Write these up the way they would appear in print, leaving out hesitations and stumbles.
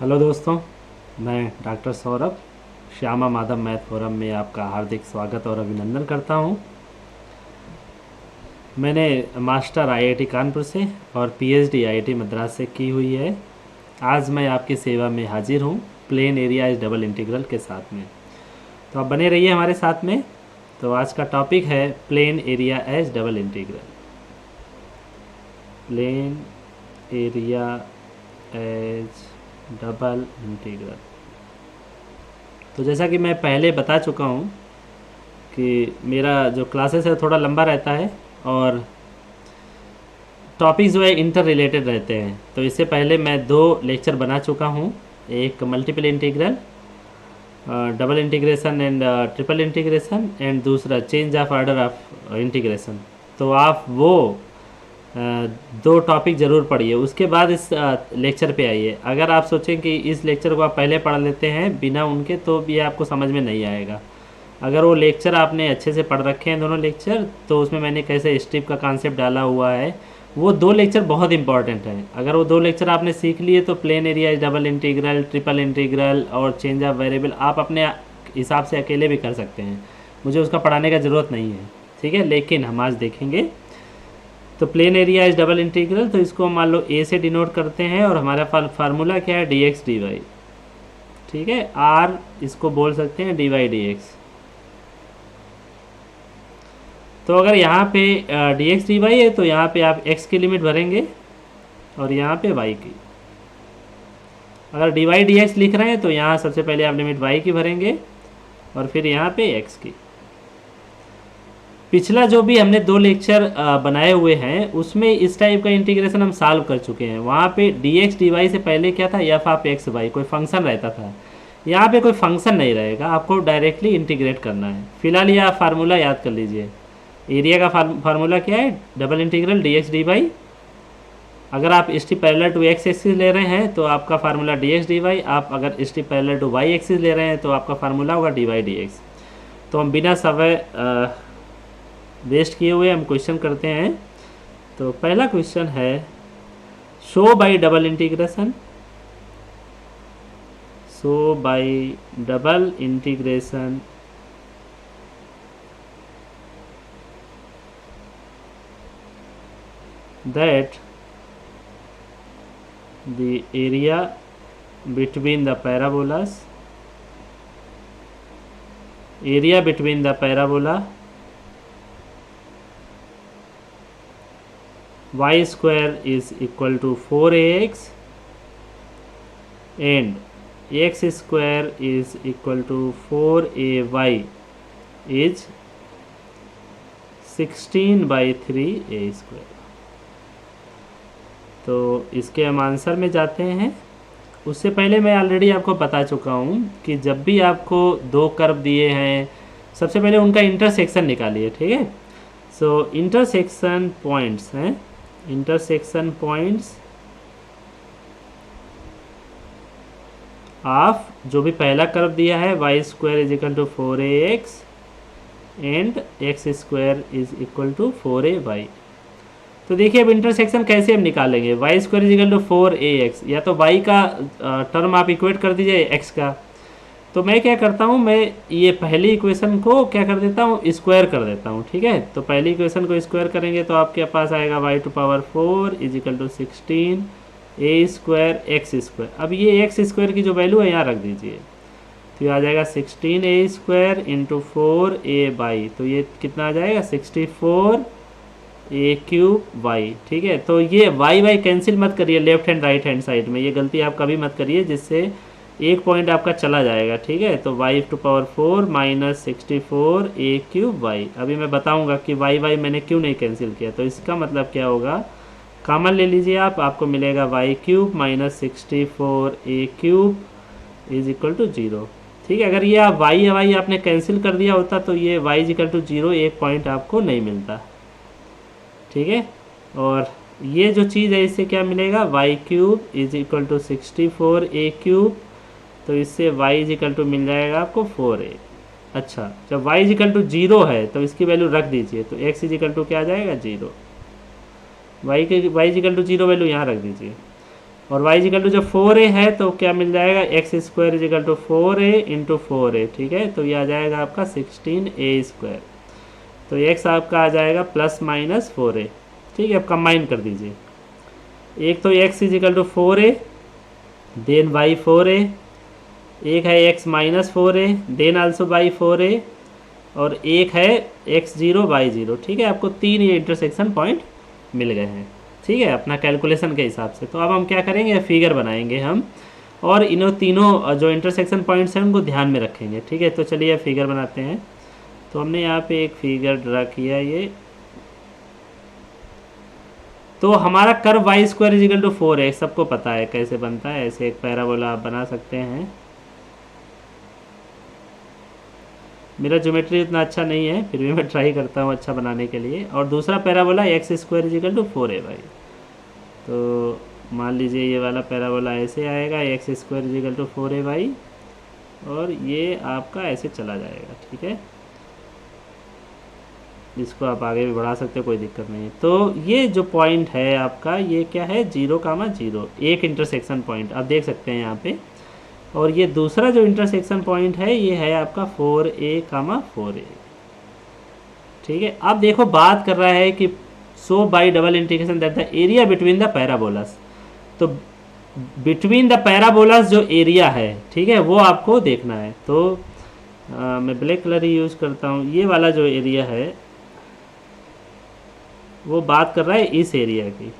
Hello दोस्तों, मैं doctor Saurabh Shyama Madhav math forum में आपका हार्दिक स्वागत और अभिनंदन करता हूं। मैंने मास्टर आईआईटी कानपुर से और पीएचडी आईआईटी मद्रास से की हुई है। आज मैं आपकी सेवा में हाजिर हूं plane area as double integral के साथ में। तो आप बने रहिए हमारे साथ में। तो आज का टॉपिक है plane area as double integral. Plane area as double integral. तो जैसा कि मैं पहले बता चुका हूँ कि मेरा जो क्लासेस है थोड़ा लंबा रहता है और टॉपिक्स जो है इंटर रिलेटेड रहते हैं। तो इससे पहले मैं 2 लेक्चर बना चुका हूँ, एक multiple integral double integration and triple integration and दूसरा change of order of integration. तो आप वो 2 टॉपिक ज़रूर पढ़िए, उसके बाद इस लेक्चर पे आइए। अगर आप सोचें कि इस लेक्चर को आप पहले पढ़ लेते हैं बिना उनके, तो ये आपको समझ में नहीं आएगा। अगर वो लेक्चर आपने अच्छे से पढ़ रखे हैं दोनों लेक्चर, तो उसमें मैंने कैसे स्ट्रिप का कॉन्सेप्ट डाला हुआ है, वो 2 लेक्चर बहुत इंपॉर्टेंट हैं। अगर वो 2 लेक्चर आपने सीख लिए तो plain area double integral, triple integral और चेंज ऑफ वेरिएबल आप अपने हिसाब से अकेले भी कर सकते हैं। मुझे उसका पढ़ाने का ज़रूरत नहीं है, ठीक है। लेकिन हम आज देखेंगे तो plain area is double integral. तो इसको मान लो ए से डिनोट करते हैं और हमारा फार्मूला क्या है, डी एक्स डी वाई, ठीक है। आर इसको बोल सकते हैं डी वाई डी एक्स। तो अगर यहाँ पे डी एक्स डी वाई है तो यहाँ पे आप x की लिमिट भरेंगे और यहाँ पे y की। अगर डी वाई डी एक्स लिख रहे हैं तो यहाँ सबसे पहले आप लिमिट y की भरेंगे और फिर यहाँ पे x की। पिछला जो भी हमने 2 लेक्चर बनाए हुए हैं उसमें इस टाइप का इंटीग्रेशन हम सॉल्व कर चुके हैं। वहाँ पे डी एक्स डी वाई से पहले क्या था, एफ ऑफ एक्स वाई कोई फंक्शन रहता था। यहाँ पे कोई फंक्शन नहीं रहेगा, आपको डायरेक्टली इंटीग्रेट करना है। फिलहाल यह फार्मूला याद कर लीजिए। एरिया का फार्मूला क्या है, double integral d x D y. अगर आप strip parallel to x axis ले रहे हैं तो आपका formula d x D y. आप अगर strip parallel to Y axis ले रहे हैं तो आपका फार्मूला होगा डी वाई डी एक्स। तो हम बिना समय वेस्ट किए हुए हम क्वेश्चन करते हैं। तो पहला क्वेश्चन है, show by double integration, show by double integration that the area between the parabolas, area between the parabola y square is equal to 4ax and x square is equal to 4ay is 16/3a square। तो इसके हम answer में जाते हैं। उससे पहले मैं already आपको बता चुका हूँ कि जब भी आपको 2 कर्व दिए हैं, सबसे पहले उनका इंटरसेक्शन निकालिए, ठीक है। सो इंटरसेक्शन पॉइंट्स हैं, इंटरसेक्शन पॉइंट्स ऑफ जो भी पहला कर्व दिया है y square is equal to 4ax and x square is equal to 4ay। तो देखिए अब इंटरसेक्शन कैसे हम निकालेंगे, Y square is equal to 4ax, या तो y का टर्म आप इक्वेट कर दीजिए x का। तो मैं क्या करता हूँ, मैं ये पहली इक्वेशन को क्या कर देता हूँ, स्क्वायर कर देता हूँ, ठीक है। तो पहली इक्वेशन को स्क्वायर करेंगे तो आपके पास आएगा y⁴ is equal to 16a square x square. अब ये एक्स स्क्वायर की जो वैल्यू है यहाँ रख दीजिए, तो ये आ जाएगा 16a स्क्वायर इंटू 4a/, तो ये कितना आ जाएगा 64a क्यूब वाई, ठीक है। तो ये वाई कैंसिल मत करिए left hand right hand side में, ये गलती आप कभी मत करिए, जिससे एक पॉइंट आपका चला जाएगा, ठीक है। तो y⁴ minus 64a cube Y. अभी मैं बताऊंगा कि वाई मैंने क्यों नहीं कैंसिल किया। तो इसका मतलब क्या होगा, कॉमन ले लीजिए आप, आपको मिलेगा y³ minus 64a cube is equal to 0, ठीक है। अगर ये आप वाई आपने कैंसिल कर दिया होता तो ये y इक्वल टू 0 एक पॉइंट आपको नहीं मिलता, ठीक है। और ये जो चीज़ है इससे क्या मिलेगा, y³ is equal to 64a cube, तो इससे y इज इक्वल टू मिल जाएगा आपको 4a। अच्छा, जब y इज इक्वल टू 0 है तो इसकी वैल्यू रख दीजिए, तो x इज इक्वल टू क्या आ जाएगा 0, y is equal to 0 value यहाँ रख दीजिए। और y इजिकल टू जब 4a है तो क्या मिल जाएगा, x square is equal to 4a into 4a, ठीक है। तो ये आ जाएगा आपका 16a²। तो x आपका आ जाएगा प्लस माइनस 4a, ठीक है। अब कंबाइन कर दीजिए, एक तो x is equal to 4a then by 4a, एक है x minus 4a then also by 4a, और एक है x0 y0, ठीक है। आपको 3 ये इंटरसेक्शन पॉइंट मिल गए हैं, ठीक है, अपना कैलकुलेशन के हिसाब से। तो अब हम क्या करेंगे, फिगर बनाएंगे हम, और इन्हों तीनों जो इंटरसेक्शन पॉइंट्स हैं उनको ध्यान में रखेंगे, ठीक है। तो चलिए फिगर बनाते हैं। तो हमने यहाँ पे एक फिगर ड्रा किया ये, तो हमारा curve y square is equal to 4x सबको पता है कैसे बनता है। ऐसे एक पैराबोला आप बना सकते हैं। मेरा ज्योमेट्री उतना अच्छा नहीं है, फिर भी मैं ट्राई करता हूँ अच्छा बनाने के लिए। और दूसरा parabola x square is equal to 4a²। तो मान लीजिए ये वाला पैराबोला ऐसे आएगा, x square is equal to 4a², और ये आपका ऐसे चला जाएगा, ठीक है। इसको आप आगे भी बढ़ा सकते हो, कोई दिक्कत नहीं है। तो ये जो पॉइंट है आपका, ये क्या है, 0,0, एक इंटरसेक्शन पॉइंट आप देख सकते हैं यहाँ पे। और ये दूसरा जो इंटरसेक्शन पॉइंट है ये है आपका 4a,4a, ठीक है। अब देखो बात कर रहा है कि so by double integration that the area between the parabolas. तो बिटवीन द पैराबोलास जो एरिया है, ठीक है, वो आपको देखना है। तो मैं ब्लैक कलर ही यूज़ करता हूँ। ये वाला जो एरिया है वो बात कर रहा है इस एरिया की।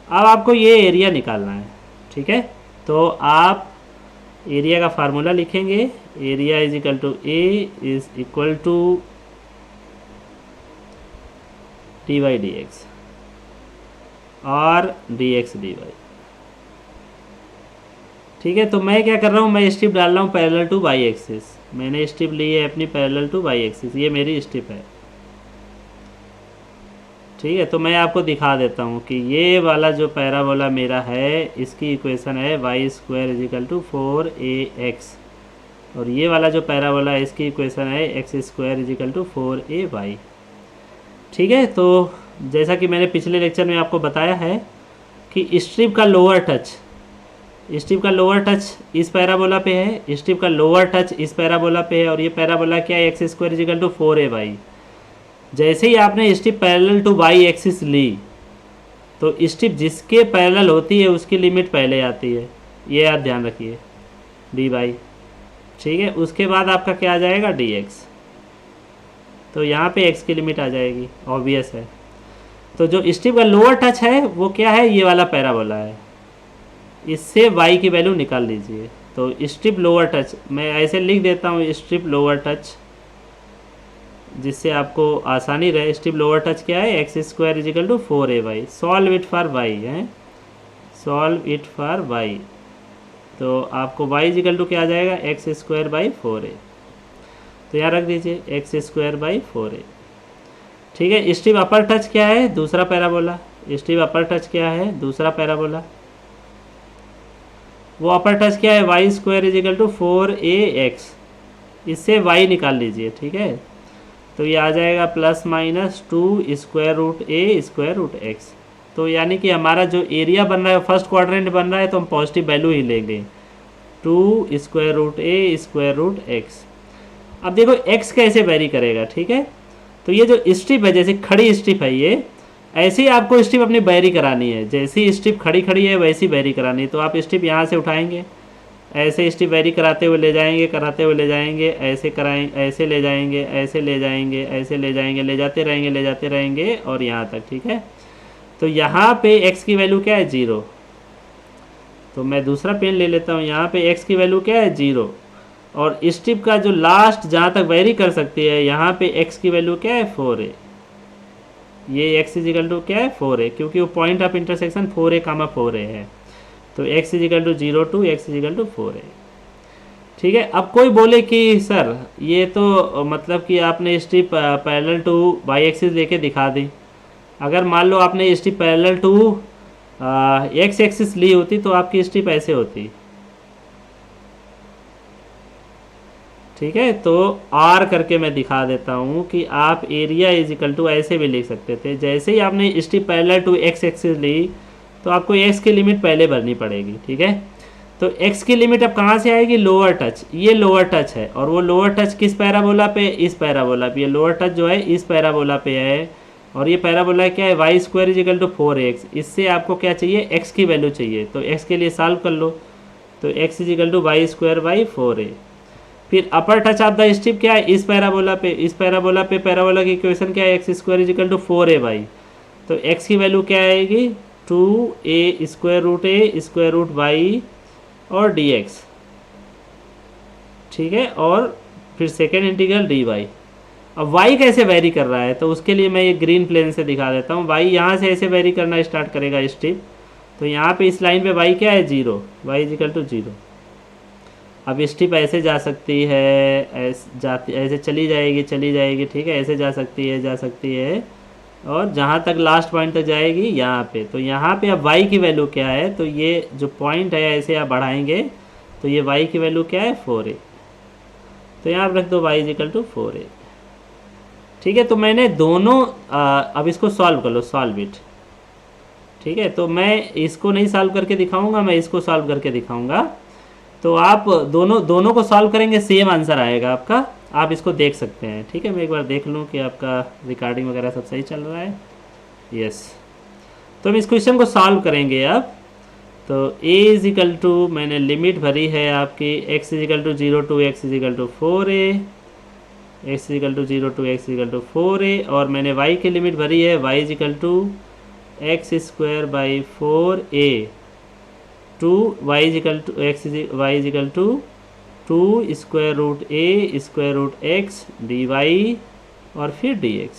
अब आपको ये एरिया निकालना है, ठीक है। तो आप एरिया का फार्मूला लिखेंगे, area is equal to a is equal to d Y D x और डी एक्स डी वाई, ठीक है। तो मैं क्या कर रहा हूँ, मैं स्ट्रिप डाल रहा हूँ पैरेलल टू वाई एक्सिस। मैंने स्ट्रिप ली है अपनी पैरेलल टू वाई एक्सिस, ये मेरी स्ट्रिप है, ठीक है। तो मैं आपको दिखा देता हूँ कि ये वाला जो पैराबोला मेरा है इसकी इक्वेशन है y square is equal to 4ax, और ये वाला जो पैराबोला है इसकी इक्वेशन है x square is equal to 4ay, ठीक है। तो जैसा कि मैंने पिछले लेक्चर में आपको बताया है कि स्ट्रिप का लोअर टच, स्ट्रिप का लोअर टच इस पैराबोला पे है, स्ट्रिप का लोअर टच इस पैराबोला पे है, और ये पैराबोला क्या है, x square is equal to 4ay। जैसे ही आपने strip parallel to Y axis ली तो स्ट्रिप जिसके पैरेलल होती है उसकी लिमिट पहले आती है, ये आप ध्यान रखिए, डी वाई, ठीक है। उसके बाद आपका क्या आ जाएगा, डी एक्स। तो यहाँ पे एक्स की लिमिट आ जाएगी, ऑब्वियस है। तो जो स्ट्रिप का लोअर टच है वो क्या है, ये वाला पैराबोला है, इससे वाई की वैल्यू निकाल लीजिए। तो स्ट्रिप लोअर टच मैं ऐसे लिख देता हूँ, स्ट्रिप लोअर टच, जिससे आपको आसानी रहे। स्ट्रिप लोअर टच क्या है, x square is equal to 4ay। Solve it for y है, सॉल्व इट फॉर वाई। तो आपको y इजिकल टू क्या आ जाएगा, एक्स स्क्वायर बाई 4a। तो यहाँ रख दीजिए एक्स स्क्वायर बाई 4a, ठीक है। स्ट्रिप अपर टच क्या है, दूसरा पैराबोला। स्ट्रिप अपर टच क्या है, दूसरा पैराबोला। वो अपर टच क्या है, y square is equal to 4ax, इससे y निकाल लीजिए, ठीक है। तो ये आ जाएगा plus minus 2 square root a square root x. तो यानी कि हमारा जो एरिया बन रहा है फर्स्ट क्वाड्रेंट बन रहा है, तो हम पॉजिटिव वैल्यू ही लेंगे, 2 square root a square root x. अब देखो एक्स कैसे वेरी करेगा, ठीक है। तो ये जो स्ट्रिप है, जैसे खड़ी स्ट्रिप है, ये ऐसे ही आपको स्ट्रिप अपनी बैरी करानी है। जैसी स्ट्रिप खड़ी खड़ी है वैसी बैरी करानी है। तो आप स्ट्रिप यहाँ से उठाएंगे, ऐसे स्ट्रिप वेरी कराते हुए ले जाएंगे, कराते हुए ले जाएंगे, ऐसे कराएंगे, ऐसे ले जाएंगे, ऐसे ले जाएंगे, ऐसे ले जाएंगे, ले जाते रहेंगे, ले जाते रहेंगे और यहाँ तक, ठीक है। तो यहाँ पे x की वैल्यू क्या है, 0। तो मैं दूसरा पेन ले लेता हूँ, यहाँ पे x की वैल्यू क्या है, 0। और स्ट्रिप का जो लास्ट जहाँ तक वेरी कर सकती है, यहाँ पे x की वैल्यू क्या है, 4a। ये x इजिकल टू क्या है, 4a, क्योंकि वो पॉइंट ऑफ इंटरसेक्शन 4a, है। तो x is equal to 0 to x is equal to 4a, ठीक है। अब कोई बोले कि सर ये तो मतलब कि आपने strip parallel to Y axis लेके दिखा दी। अगर मान लो आपने strip parallel to x axis ली होती तो आपकी स्ट्रिप ऐसे होती, ठीक है, तो आर करके मैं दिखा देता हूँ कि आप एरिया इज इक्वल टू ऐसे भी लिख सकते थे। जैसे ही आपने strip parallel to x axis ली तो आपको एक्स की लिमिट पहले भरनी पड़ेगी। ठीक है, तो x की लिमिट अब कहाँ से आएगी, लोअर टच, ये लोअर टच है और वो लोअर टच किस पैराबोला पे, इस पैराबोला पे। ये लोअर टच जो है इस पैराबोला पे है और ये पैराबोला क्या है, y square is equal to 4x। इससे आपको क्या चाहिए, x की वैल्यू चाहिए, तो x के लिए सॉल्व कर लो। तो x is equal to y square by 4a। फिर upper touch of the strip क्या है, इस पैराबोला पे, इस पैराबोला पे पैराबोला की इक्वेशन क्या है, x square is equal to 4a by, तो x की वैल्यू क्या आएगी, 2a square root a square root y और dx। ठीक है, और फिर सेकेंड इंटीग्रल dy। अब y कैसे वेरी कर रहा है, तो उसके लिए मैं ये ग्रीन प्लेन से दिखा देता हूँ। y यहाँ से ऐसे वेरी करना स्टार्ट करेगा स्ट्रिप, तो यहाँ पे इस लाइन पे y क्या है, 0, y इज इक्वल टू 0। अब स्ट्रिप ऐसे जा सकती है, ऐसे चली जाएगी, ठीक है, ऐसे जा सकती है और जहाँ तक लास्ट पॉइंट तक जाएगी यहाँ पे। तो यहाँ पे अब y की वैल्यू क्या है, तो ये जो पॉइंट है ऐसे आप बढ़ाएंगे तो ये y की वैल्यू क्या है, 4a। तो यहाँ आप रख दो y is equal to 4a। ठीक है, तो मैंने दोनों अब इसको सॉल्व कर लो, सॉल्व इट। ठीक है, तो मैं इसको नहीं सॉल्व करके दिखाऊंगा, मैं इसको सॉल्व करके दिखाऊंगा। तो आप दोनों को सॉल्व करेंगे, सेम आंसर आएगा आपका, आप इसको देख सकते हैं। ठीक है, मैं एक बार देख लूँ कि आपका रिकॉर्डिंग वगैरह सब सही चल रहा है। यस, तो हम इस क्वेश्चन को सॉल्व करेंगे अब। तो a इज इक्वल टू, मैंने लिमिट भरी है आपकी x is equal to 0 to x is equal to 4a, x is equal to 0 to x is equal to 4a, और मैंने y की लिमिट भरी है y is equal to x square by 4a to y is equal to y is equal to 2 square root a square root x dy और फिर dx।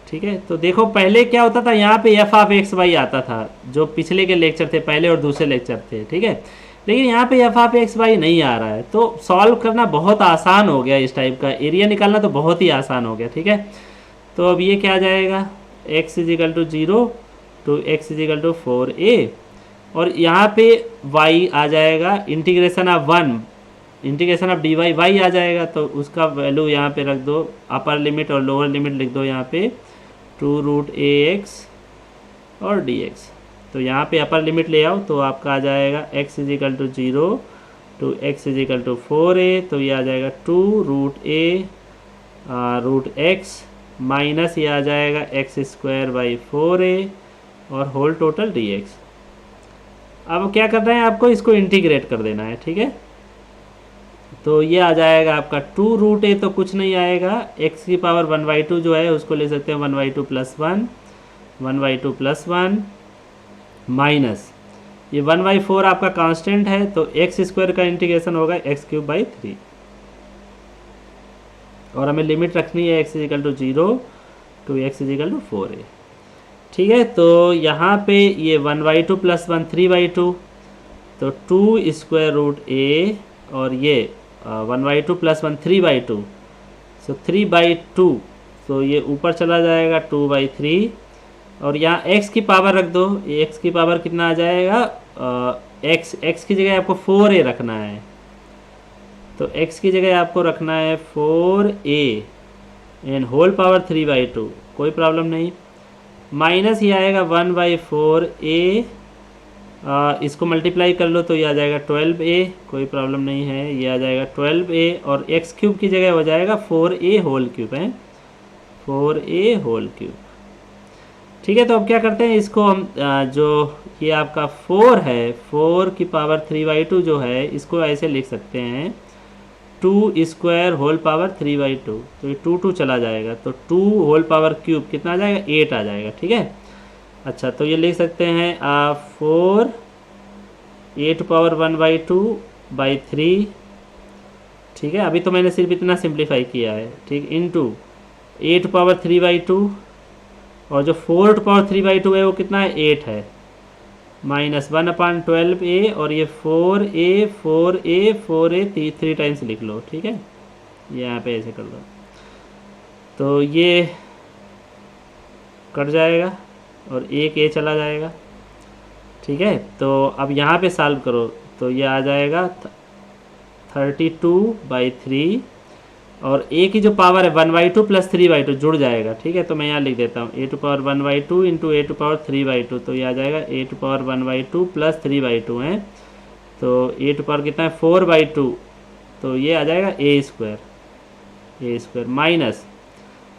ठीक है, तो देखो पहले क्या होता था, यहाँ पे एफ ऑफ एक्स वाई आता था, जो पिछले के लेक्चर थे, पहले और दूसरे लेक्चर थे। ठीक है, लेकिन यहाँ पे एफ ऑफ एक्स वाई नहीं आ रहा है, तो सॉल्व करना बहुत आसान हो गया। इस टाइप का एरिया निकालना तो बहुत ही आसान हो गया। ठीक है, तो अब ये क्या आ जाएगा, x is equal to 0 to x is equal to 4a, और यहाँ पे y आ जाएगा integration of 1, integration of dy y आ जाएगा, तो उसका वैल्यू यहाँ पे रख दो, अपर लिमिट और लोअर लिमिट लिख दो यहाँ पे 2 रूट ax और dx। तो यहाँ पे अपर लिमिट ले आओ तो आपका आ जाएगा x is equal to 0 to x is equal to 4a, तो ये आ जाएगा 2 root a root x minus ये आ जाएगा एक्स स्क्वायर बाई 4a और होल टोटल dx। अब क्या करना है, आपको इसको इंटीग्रेट कर देना है। ठीक है, तो ये आ जाएगा आपका 2 रूट a, तो कुछ नहीं आएगा, x की पावर 1/2 जो है उसको ले सकते हैं 1/2 प्लस 1, 1/2 प्लस 1 माइनस ये 1/4 आपका कांस्टेंट है, तो एक्स स्क्वायर का इंटीग्रेशन होगा एक्स क्यूब बाई 3, और हमें लिमिट रखनी है x is equal to 0 to x is equal to 4a। ठीक है, तो यहाँ पे ये 1/2 प्लस 1 3/2, तो 2 स्क्वायर रूट a, और ये 1/2 प्लस 1 3/2, सो 3/2, तो ये ऊपर चला जाएगा 2/3, और यहाँ x की पावर रख दो, ये x की पावर कितना आ जाएगा, x की जगह आपको 4a रखना है, तो x की जगह आपको रखना है 4a एंड होल पावर 3/2, कोई प्रॉब्लम नहीं, माइनस ये आएगा 1/4a, इसको मल्टीप्लाई कर लो तो ये आ जाएगा 12a, कोई प्रॉब्लम नहीं है, ये आ जाएगा 12a, और x क्यूब की जगह हो जाएगा 4a होल क्यूब है, 4a होल क्यूब। ठीक है, तो अब क्या करते हैं, इसको हम जो ये आपका 4 है, 4 की पावर 3/2 जो है, इसको ऐसे लिख सकते हैं 2 स्क्वायर होल पावर 3/2, तो ये 2 चला जाएगा, तो 2 होल पावर क्यूब कितना आ जाएगा, 8 आ जाएगा। ठीक है, अच्छा, तो ये लिख सकते हैं 4 8 पावर 1/2/3। ठीक है, अभी तो मैंने सिर्फ इतना सिंप्लीफाई किया है। ठीक, इंटू 8 पावर 3/2, और जो 4 पावर 3/2 है वो कितना है, 8 है, माइनस 1/12a, और ये 4a 3 टाइम्स लिख लो। ठीक है, यहाँ पे ऐसे कर लो, तो ये कट जाएगा और एक a चला जाएगा। ठीक है, तो अब यहाँ पे सॉल्व करो तो ये आ जाएगा 32/3 और a की जो पावर है 1/2 प्लस 3/2 जुड़ जाएगा, ठीक है। तो मैं यहाँ लिख देता हूँ a⁴ इंटू a⁴ तो ये आ जाएगा a⁴ प्लस 3/2 है, तो a⁴ कितना है 4/2, तो ये आ जाएगा a² माइनस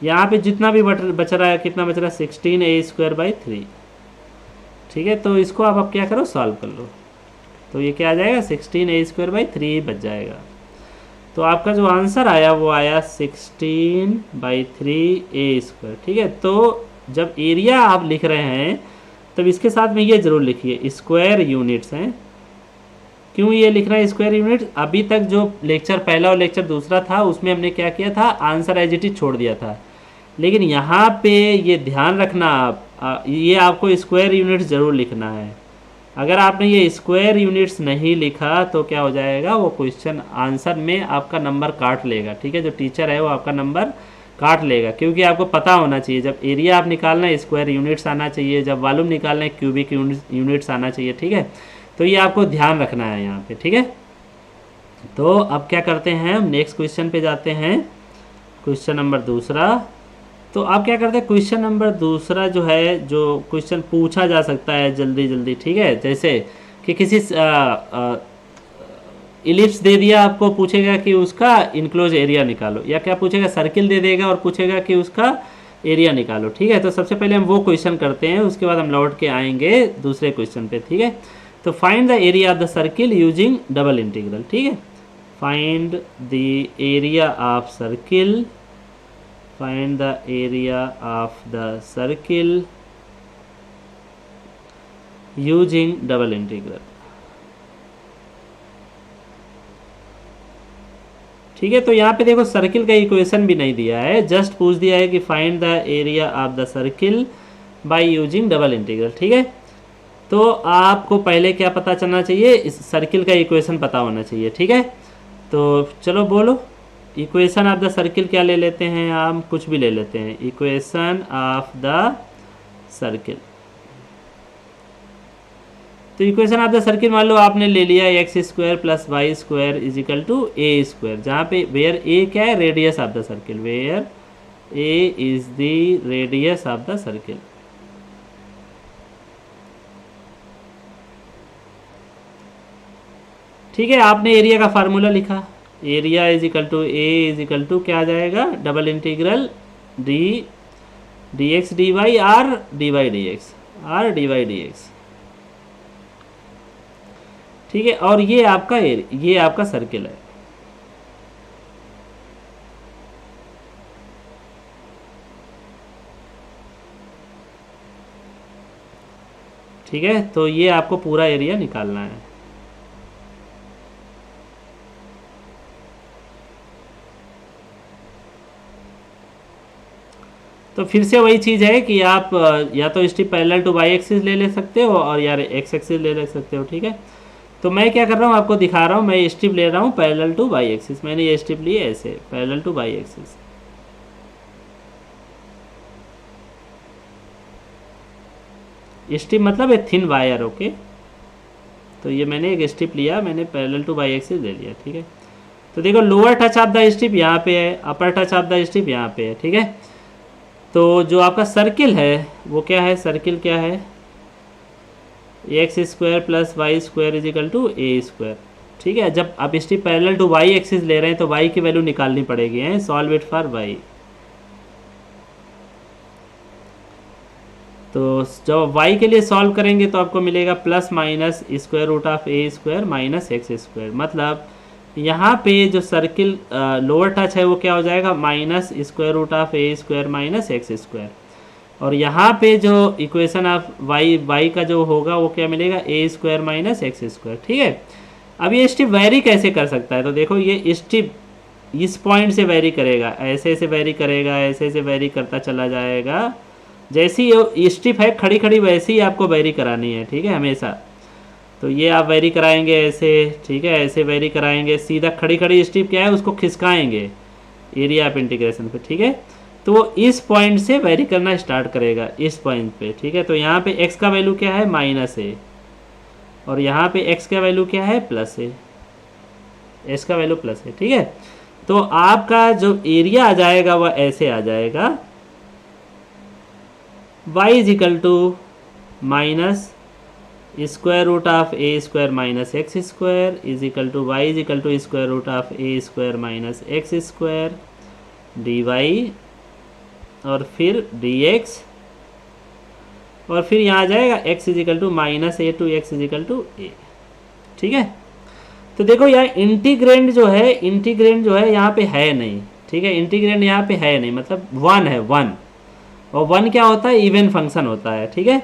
यहाँ पे जितना भी बच रहा है, कितना बच रहा है 16a²/3, ठीक है। तो इसको आप अब क्या करो, सॉल्व कर लो, तो ये क्या आ जाएगा 16a² 3 बच जाएगा। तो आपका जो आंसर आया वो आया 16/3a², ठीक है। तो जब एरिया आप लिख रहे हैं तब इसके साथ में ये जरूर लिखिए स्क्वायर यूनिट्स हैं। क्यों ये लिख रहा है स्क्वायर यूनिट्स? अभी तक जो लेक्चर पहला और लेक्चर दूसरा था उसमें हमने क्या किया था, आंसर एज इट इज छोड़ दिया था, लेकिन यहाँ पे ये ध्यान रखना आप ये आपको स्क्वायर यूनिट्स ज़रूर लिखना है। अगर आपने ये स्क्वायर यूनिट्स नहीं लिखा तो क्या हो जाएगा, वो क्वेश्चन आंसर में आपका नंबर काट लेगा, ठीक है। जो टीचर है वो आपका नंबर काट लेगा, क्योंकि आपको पता होना चाहिए जब एरिया आप निकालना है स्क्वायर यूनिट्स आना चाहिए, जब वॉल्यूम निकालना है क्यूबिक यूनिट्स आना चाहिए, ठीक है। तो ये आपको ध्यान रखना है यहाँ पे, ठीक है। तो अब क्या करते हैं, हम नेक्स्ट क्वेश्चन पे जाते हैं, क्वेश्चन नंबर दूसरा। तो आप क्या करते हैं, क्वेश्चन नंबर दूसरा जो है, जो क्वेश्चन पूछा जा सकता है जल्दी जल्दी, ठीक है। जैसे कि किसी इलिप्स दे दिया आपको, पूछेगा कि उसका इनक्लोज एरिया निकालो, या क्या पूछेगा सर्किल दे देगा और पूछेगा कि उसका एरिया निकालो, ठीक है। तो सबसे पहले हम वो क्वेश्चन करते हैं, उसके बाद हम लौट के आएंगे दूसरे क्वेश्चन पे, ठीक है। तो find the area of the circle using double integral, ठीक है। Find the area of circle, find the area of the circle using double integral, ठीक है। तो यहाँ पे देखो सर्किल का इक्वेशन भी नहीं दिया है, जस्ट पूछ दिया है कि find the area of the circle by using double integral, ठीक है। तो आपको पहले क्या पता चलना चाहिए, इस सर्किल का इक्वेशन पता होना चाहिए, ठीक है। तो चलो बोलो, इक्वेशन ऑफ द सर्किल क्या ले लेते हैं, हम कुछ भी ले लेते हैं, इक्वेशन ऑफ द सर्किल। तो इक्वेशन ऑफ द सर्किल मान लो आपने ले लिया x² + y² = a², जहाँ पे वेयर a क्या है, radius of the circle, where a is the radius of the circle, ठीक है। आपने एरिया का फार्मूला लिखा, एरिया = a क्या आ जाएगा, double integral dx dy r dy dx, ठीक है। और ये आपका सर्किल है, ठीक है। तो ये आपको पूरा एरिया निकालना है। तो फिर से वही चीज़ है कि आप या तो strip parallel to Y axis ले सकते हो और यार एक्स एक्सिस ले सकते हो, ठीक है। तो मैं क्या कर रहा हूँ, आपको दिखा रहा हूँ, मैं स्ट्रिप ले रहा हूँ पैरेलल टू वाई एक्सिस, मैंने ये स्ट्रिप ली है ऐसे parallel to Y axis, strip मतलब एक थिन वायर, ओके। तो ये मैंने एक स्ट्रिप लिया, मैंने पैरेलल टू वाई एक्सिस ले लिया, ठीक है। तो देखो lower touch of the strip यहाँ पे है, अपर टच ऑफ द स्ट्रिप यहाँ पे है, ठीक है। तो जो आपका सर्किल है वो क्या है, सर्किल क्या है, x² + y² = a², ठीक है। जब आप strip parallel to y axis ले रहे हैं तो y की वैल्यू निकालनी पड़ेगी, है सॉल्व इट फॉर y। तो जब y के लिए सॉल्व करेंगे तो आपको मिलेगा ±√a² - x², मतलब यहाँ पे जो सर्किल लोअर टच है वो क्या हो जाएगा, -√a² - x², और यहाँ पे जो इक्वेशन ऑफ y का जो होगा वो क्या मिलेगा, a² - x², ठीक है। अब ये स्ट्रिप वेरी कैसे कर सकता है, तो देखो ये स्ट्रिप इस पॉइंट से वेरी करेगा, ऐसे ऐसे वेरी करेगा, ऐसे ऐसे वेरी करता चला जाएगा, जैसी ये स्ट्रिप है खड़ी खड़ी वैसे ही आपको वेरी करानी है, ठीक है, हमेशा। तो ये आप वेरी कराएंगे ऐसे, ठीक है, ऐसे वेरी कराएंगे, सीधा खड़ी खड़ी स्ट्रिप क्या है उसको खिसकाएंगे एरिया ऑफ इंटीग्रेशन पे, ठीक है। तो वो इस पॉइंट से वेरी करना स्टार्ट करेगा, इस पॉइंट पे, ठीक है। तो यहाँ पे x का वैल्यू क्या है, -a, और यहाँ पे x का वैल्यू क्या है, +a, एस का वैल्यू प्लस है, ठीक है। तो आपका जो एरिया आ जाएगा वह ऐसे आ जाएगा, y is equal to minus square root of A square minus x square is equal to y is equal to square root of A square minus x square D y और फिर D x, और फिर यहाँ आ जाएगा x is equal to minus A to x is equal to A, ठीक है। तो देखो यहाँ इंटीग्रेंड जो है यहाँ पे है नहीं, ठीक है। इंटीग्रेंड यहाँ पे है नहीं, मतलब 1 है, 1, और 1 क्या होता है, इवन फंक्शन होता है, ठीक है।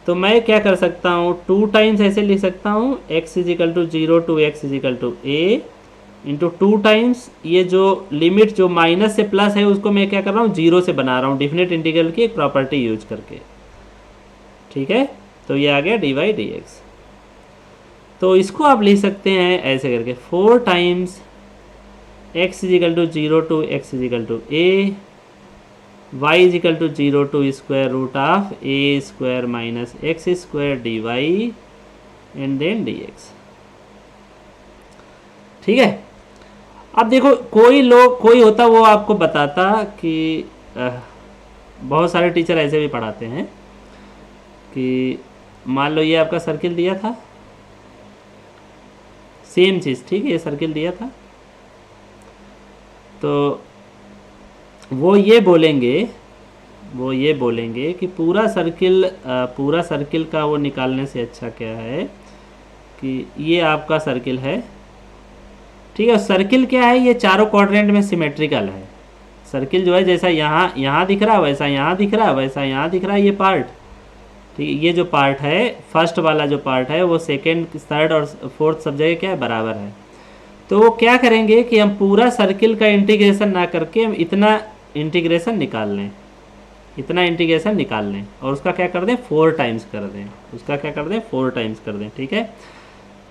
तो मैं क्या कर सकता हूँ, 2 टाइम्स ऐसे लिख सकता हूँ, x is equal to 0 to x is equal to a into 2 times ये जो लिमिट जो माइनस से प्लस है उसको मैं क्या कर रहा हूँ, 0 से बना रहा हूँ डिफिनेट इंटीग्रल की एक प्रॉपर्टी यूज करके, ठीक है। तो ये आ गया डी वाई डी एक्स। तो इसको आप लिख सकते हैं ऐसे करके, 4 times x is equal to 0 to x is equal to a, y is equal to 0 to square root of A square minus x square D y and then d x, ठीक है। अब देखो कोई होता वो आपको बताता कि बहुत सारे टीचर ऐसे भी पढ़ाते हैं कि मान लो ये आपका सर्किल दिया था, सेम चीज़, ठीक है, ये सर्किल दिया था, तो वो ये बोलेंगे कि पूरा सर्किल का वो निकालने से अच्छा क्या है कि ये आपका सर्किल है, ठीक है। सर्किल क्या है, ये चारों क्वाड्रेंट में सिमेट्रिकल है। सर्किल जो है जैसा यहाँ दिख रहा है वैसा यहाँ दिख रहा है, वैसा यहाँ दिख रहा है, ये पार्ट, ठीक है। ये जो पार्ट है, फर्स्ट वाला जो पार्ट है वो सेकेंड, थर्ड और फोर्थ सब जगह क्या है, बराबर है। तो वो क्या करेंगे कि हम पूरा सर्किल का इंटीग्रेशन ना करके हम इतना इंटीग्रेशन निकाल लें, और उसका क्या कर दें, 4 टाइम्स कर दें, ठीक है।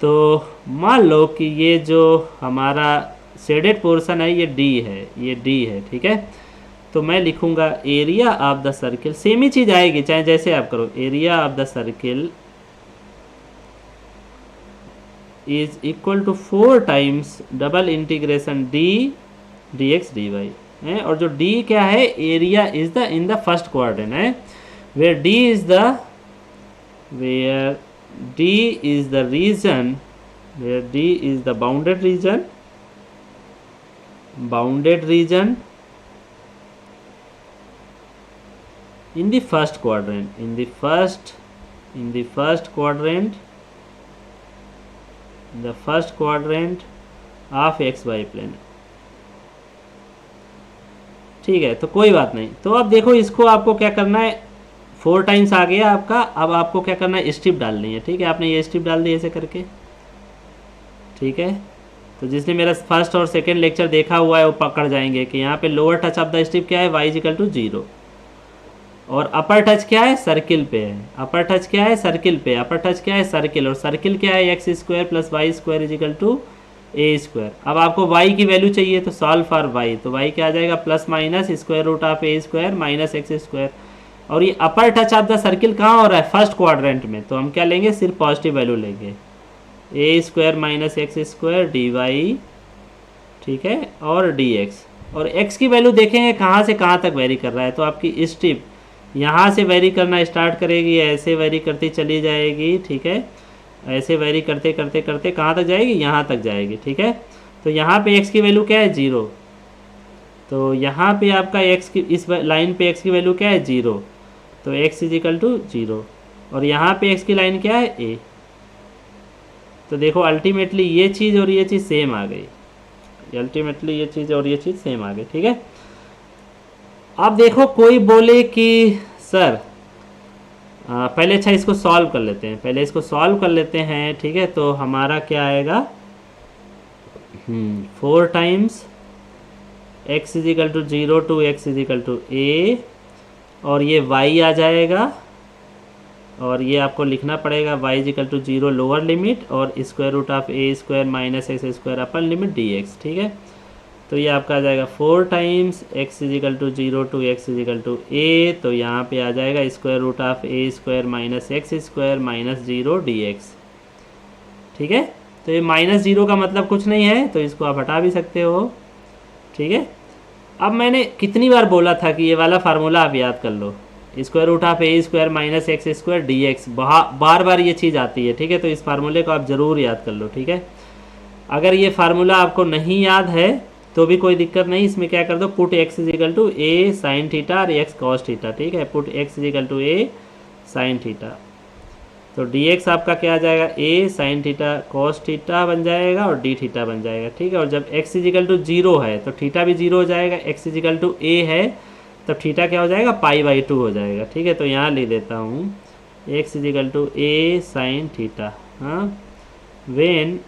तो मान लो कि ये जो हमारा शेडेड पोर्शन है ये D है, ठीक है। तो मैं लिखूंगा area of the circle, same ही चीज़ आएगी चाहे जैसे आप करो, area of the circle is equal to 4 times double integration D x D Y है। और जो D क्या है, area is the in the first quadrant है, where D is the region, where D is the bounded region in the first quadrant, the first quadrant of xy plane, ठीक है। तो कोई बात नहीं। तो अब देखो इसको आपको क्या करना है, 4 टाइम्स आ गया आपका, अब आपको क्या करना है, स्ट्रिप डालनी है, ठीक है। आपने ये स्ट्रिप डाल दी ऐसे करके, ठीक है। तो जिसने मेरा फर्स्ट और सेकंड लेक्चर देखा हुआ है वो पकड़ जाएंगे कि यहाँ पे lower touch of the strip क्या है, y इक्वल टू 0, और अपर टच क्या है, सर्किल पे है, अपर टच क्या है, सर्किल, और सर्किल क्या है, x square plus y square is equal to a square. अब आपको y की वैल्यू चाहिए तो सॉल्व फॉर y, तो y क्या आ जाएगा, plus minus square root of A square minus x square. और ये upper touch of the circle कहाँ हो रहा है, फर्स्ट क्वाड्रेंट में, तो हम क्या लेंगे, सिर्फ पॉजिटिव वैल्यू लेंगे, A square minus x square D Y, ठीक है, और डी एक्स। और x की वैल्यू देखेंगे कहाँ से कहाँ तक वेरी कर रहा है, तो आपकी स्ट्रिप यहाँ से वेरी करना स्टार्ट करेगी, ऐसे वेरी करती चली जाएगी, ठीक है, ऐसे वेरी करते करते करते कहाँ तक जाएगी, यहाँ तक जाएगी, ठीक है। तो यहाँ पे x की वैल्यू क्या है, 0, तो यहाँ पे आपका x की, इस लाइन पे x की वैल्यू क्या है, 0, तो x इज इक्वल टू 0, और यहाँ पे x की लाइन क्या है, a। तो देखो अल्टीमेटली ये चीज़ और ये चीज़ सेम आ गई, ठीक है। अब देखो कोई बोले कि सर पहले अच्छा इसको सॉल्व कर लेते हैं, ठीक है। तो हमारा क्या आएगा, 4 times x is equal to 0 to x is equal to A, और ये y आ जाएगा, और ये आपको लिखना पड़ेगा y is equal to 0 lower limit और square root of A square minus x square upper limit dx, ठीक है। तो ये आपका आ जाएगा 4 times x is equal to 0 to x is equal to A, तो यहाँ पे आ जाएगा square root of A square minus x square minus 0 dx, ठीक है। तो ये -0 का मतलब कुछ नहीं है, तो इसको आप हटा भी सकते हो। ठीक है, अब मैंने कितनी बार बोला था कि ये वाला फार्मूला आप याद कर लो, square root of A square minus x square D X, बार बार ये चीज़ आती है। ठीक है, तो इस फार्मूले को आप ज़रूर याद कर लो। ठीक है, अगर ये फार्मूला आपको नहीं याद है तो भी कोई दिक्कत नहीं, इसमें क्या कर दो, put x is equal to A sine theta और एक्स कॉस थीटा। ठीक है, put x is equal to A sine theta, तो डी एक्स आपका क्या आ जाएगा, a sine theta cos theta बन जाएगा और डी थीटा बन जाएगा। ठीक है, और जब एक्स इजिकल टू 0 है तो थीटा भी 0 हो जाएगा, एक्स इजिकल टू ए है तब थीटा क्या हो जाएगा, π/2 हो जाएगा। ठीक है, तो यहाँ लिख देता हूँ x is equal to A sine theta, हाँ, वेन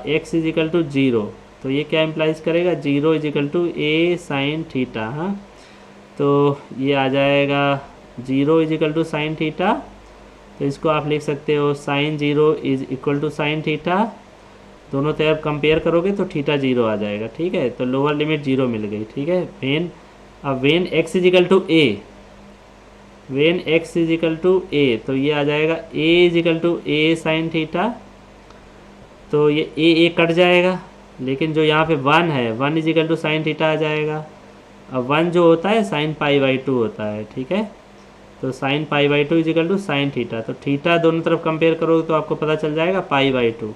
एक्स इजिकल टू 0, तो ये क्या इम्प्लाइज करेगा, 0 is equal to A sine theta. हाँ, तो ये आ जाएगा 0 इजिकल टू साइन थीटा, तो इसको आप लिख सकते हो sine 0 is equal to sine theta, दोनों तरफ कंपेयर करोगे तो थीटा 0 आ जाएगा। ठीक है, तो लोअर लिमिट 0 मिल गई। ठीक है, when x is equal to A, when x is equal to A, तो ये आ जाएगा A is equal to A sine theta, तो ये ए कट जाएगा, लेकिन जो यहाँ पे 1 है, 1 इजिकल टू साइन थीटा आ जाएगा। अब 1 जो होता है साइन π/2 होता है। ठीक है, तो sine π/2 is equal to sine theta, तो थीटा दोनों तरफ कंपेयर करोगे तो आपको पता चल जाएगा π/2।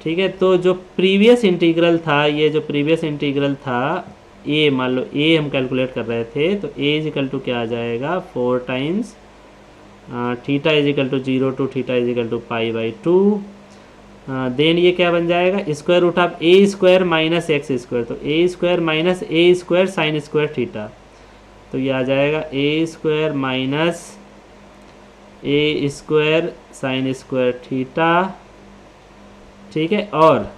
ठीक है, तो जो प्रीवियस इंटीग्रल था, ये जो प्रीवियस इंटीग्रल था ए, मान लो ए हम कैलकुलेट कर रहे थे, तो ए इजिकल टू क्या आ जाएगा, 4 times theta is equal to 0 to theta is equal to π/2, then ये क्या बन जाएगा, square root of A square minus x square, तो A square minus A square sine square theta, तो ये आ जाएगा A square minus A square sine square theta. ठीक है, और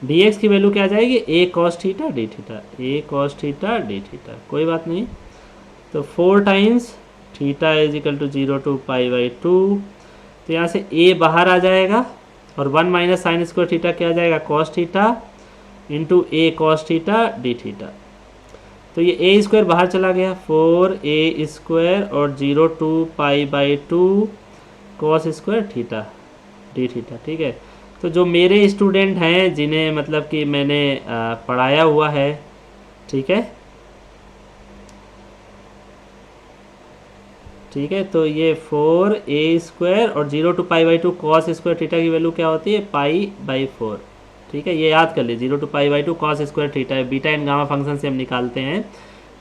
dx की वैल्यू क्या आ जाएगी, A cos theta D theta, A cos theta D theta, कोई बात नहीं। तो 4 times theta is equal to 0 to π/2, तो यहाँ से a बाहर आ जाएगा और 1 माइनस साइन स्क्वायर थीटा क्या आ जाएगा, कॉस थीटा इंटू ए कॉस थीटा डी थीटा, तो ये ए स्क्वायर बाहर चला गया, 4a स्क्वायर और 0 to π/2 cos square theta D theta. ठीक है, तो जो मेरे स्टूडेंट हैं जिन्हें मतलब कि मैंने पढ़ाया हुआ है, ठीक है, ठीक है, तो ये 4a स्क्वायर और 0 टू π/2 कॉस स्क्वायर थीटा की वैल्यू क्या होती है, π/4। ठीक है, ये याद कर लीजिए, 0 टू π/2 कॉस स्क्वायर थीटा है, बीटा एंड गामा फंक्शन से हम निकालते हैं,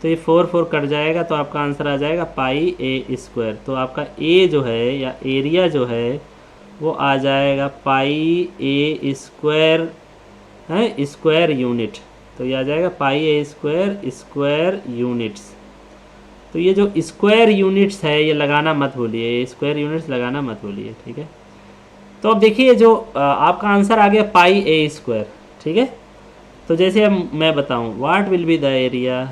तो ये 4 कट जाएगा, तो आपका आंसर आ जाएगा πa स्क्वायर। तो आपका a जो है या एरिया जो है वो आ जाएगा πa स्क्वायर है, स्क्वायर यूनिट, तो ये आ जाएगा πa स्क्वायर यूनिट्स। तो ये जो स्क्वायर यूनिट्स है ये लगाना मत भूलिए, स्क्वायर यूनिट्स लगाना मत भूलिए। ठीक है, तो अब देखिए जो आपका आंसर आ गया πa स्क्वायर। ठीक है, तो जैसे अब मैं बताऊं, what will be the area,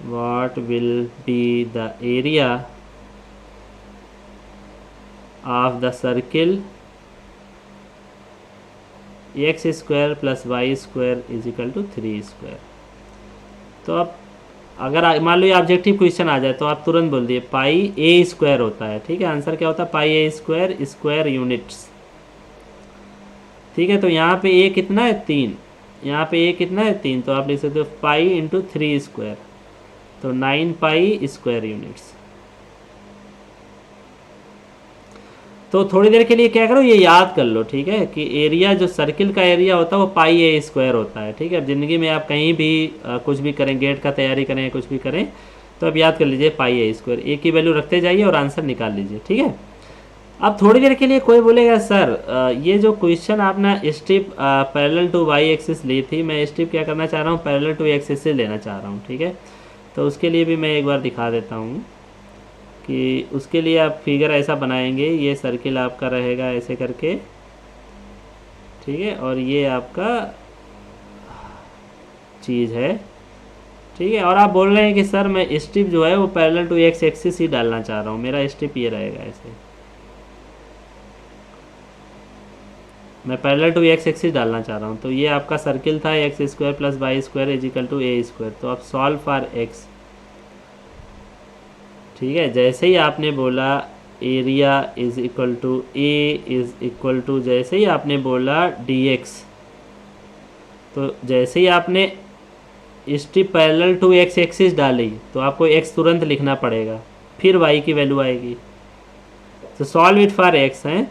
what will be the area of the circle x square plus y square is equal to 3 square. तो अब अगर मान लो ये ऑब्जेक्टिव क्वेश्चन आ जाए तो आप तुरंत बोल दिए πa स्क्वायर होता है। ठीक है, आंसर क्या होता है, πa स्क्वायर स्क्वायर यूनिट्स। ठीक है, तो यहाँ पे a कितना है, 3, यहाँ पे a कितना है, 3, तो आप लिख सकते हो पाई इंटू 3 स्क्वायर, तो 9 पाई स्क्वायर यूनिट्स। तो थोड़ी देर के लिए क्या करो, ये याद कर लो। ठीक है, कि एरिया जो सर्किल का एरिया होता है वो πa स्क्वायर होता है। ठीक है, ज़िंदगी में आप कहीं भी कुछ भी करें, गेट का तैयारी करें, कुछ भी करें, तो आप याद कर लीजिए πa स्क्वायर, ए की वैल्यू रखते जाइए और आंसर निकाल लीजिए। ठीक है, अब थोड़ी देर के लिए कोई बोलेगा सर ये जो क्वेश्चन आपने strip parallel to Y axis ली थी, मैं स्ट्रिप क्या करना चाह रहा हूँ, पैरेलल टू एक्सिस से लेना चाह रहा हूँ। ठीक है, तो उसके लिए भी मैं एक बार दिखा देता हूँ कि उसके लिए आप फिगर ऐसा बनाएंगे, ये सर्किल आपका रहेगा ऐसे करके। ठीक है, और ये आपका चीज़ है। ठीक है, और आप बोल रहे हैं कि सर मैं स्ट्रिप जो है वो पैरेलल टू एक्स एक्सिस ही डालना चाह रहा हूँ, मेरा स्ट्रिप ये रहेगा ऐसे, मैं पैरेलल टू एक्स एक्सिस डालना चाह रहा हूँ। तो ये आपका सर्किल था x square plus y square is equal to a square. तो आप सॉल्व फॉर एक्स, ठीक है, जैसे ही आपने बोला area is equal to a is equal to, जैसे ही आपने बोला dx, तो जैसे ही आपने strip parallel to x axis डाली तो आपको x तुरंत लिखना पड़ेगा, फिर y की वैल्यू आएगी। तो सॉल्व इट फॉर x है,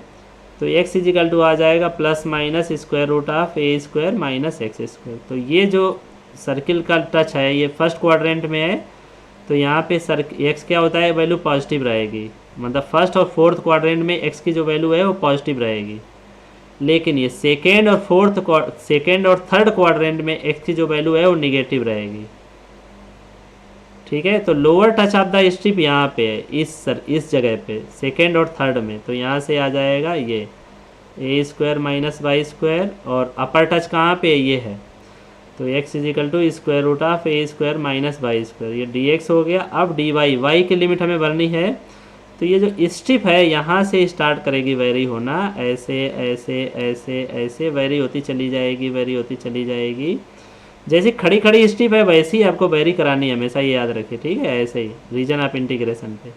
तो x इजिकल टू आ जाएगा plus minus square root of A square minus x square. तो ये जो सर्किल का टच है ये फर्स्ट क्वाड्रेंट में है, तो यहाँ पे x क्या होता है, वैल्यू पॉजिटिव रहेगी, मतलब फर्स्ट और फोर्थ क्वाड्रेंट में x की जो वैल्यू है वो पॉजिटिव रहेगी। लेकिन ये सेकेंड और थर्ड क्वाड्रेंट में x की जो वैल्यू है वो निगेटिव रहेगी। ठीक है, तो lower touch of the strip यहाँ पे है, इस जगह पे सेकेंड और थर्ड में, तो यहाँ से आ जाएगा ये a square minus y square, और अपर टच कहाँ पे ये है, तो x is equal to square root of A square minus y square, ये dx हो गया। अब dy, y की लिमिट हमें भरनी है, तो ये जो स्ट्रिप है यहाँ से स्टार्ट करेगी वेरी होना, ऐसे ऐसे ऐसे ऐसे वेरी होती चली जाएगी, वेरी होती चली जाएगी। जैसे खड़ी खड़ी स्ट्रिप है वैसे ही आपको वेरी करानी है, हमेशा ये याद रखिए। ठीक है, ऐसे ही रीजन ऑफ इंटीग्रेशन पे।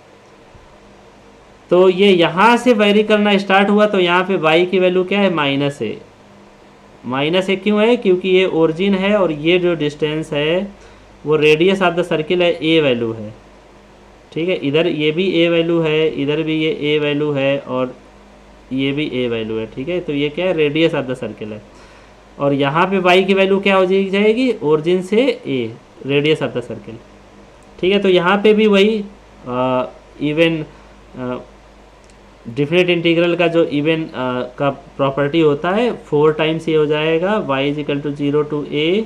तो ये यहाँ से वेरी करना स्टार्ट हुआ, तो यहाँ पे y की वैल्यू क्या है, माइनस है। माइनस है क्यों है, क्योंकि ये ओरिजिन है और ये जो डिस्टेंस है वो रेडियस ऑफ द सर्किल है, ए वैल्यू है। ठीक है, इधर ये भी ए वैल्यू है, इधर भी ये ए वैल्यू है, और ये भी ए वैल्यू है। ठीक है, तो ये क्या है, रेडियस ऑफ द सर्किल है। और यहाँ पे y की वैल्यू क्या हो जाएगी, ओरिजिन से ए, रेडियस ऑफ द सर्किल। ठीक है, तो यहाँ पे भी वही इवन डिफिनेट इंटीग्रल का जो इवन का प्रॉपर्टी होता है, 4 टाइम्स ये हो जाएगा, y is equal to 0 to a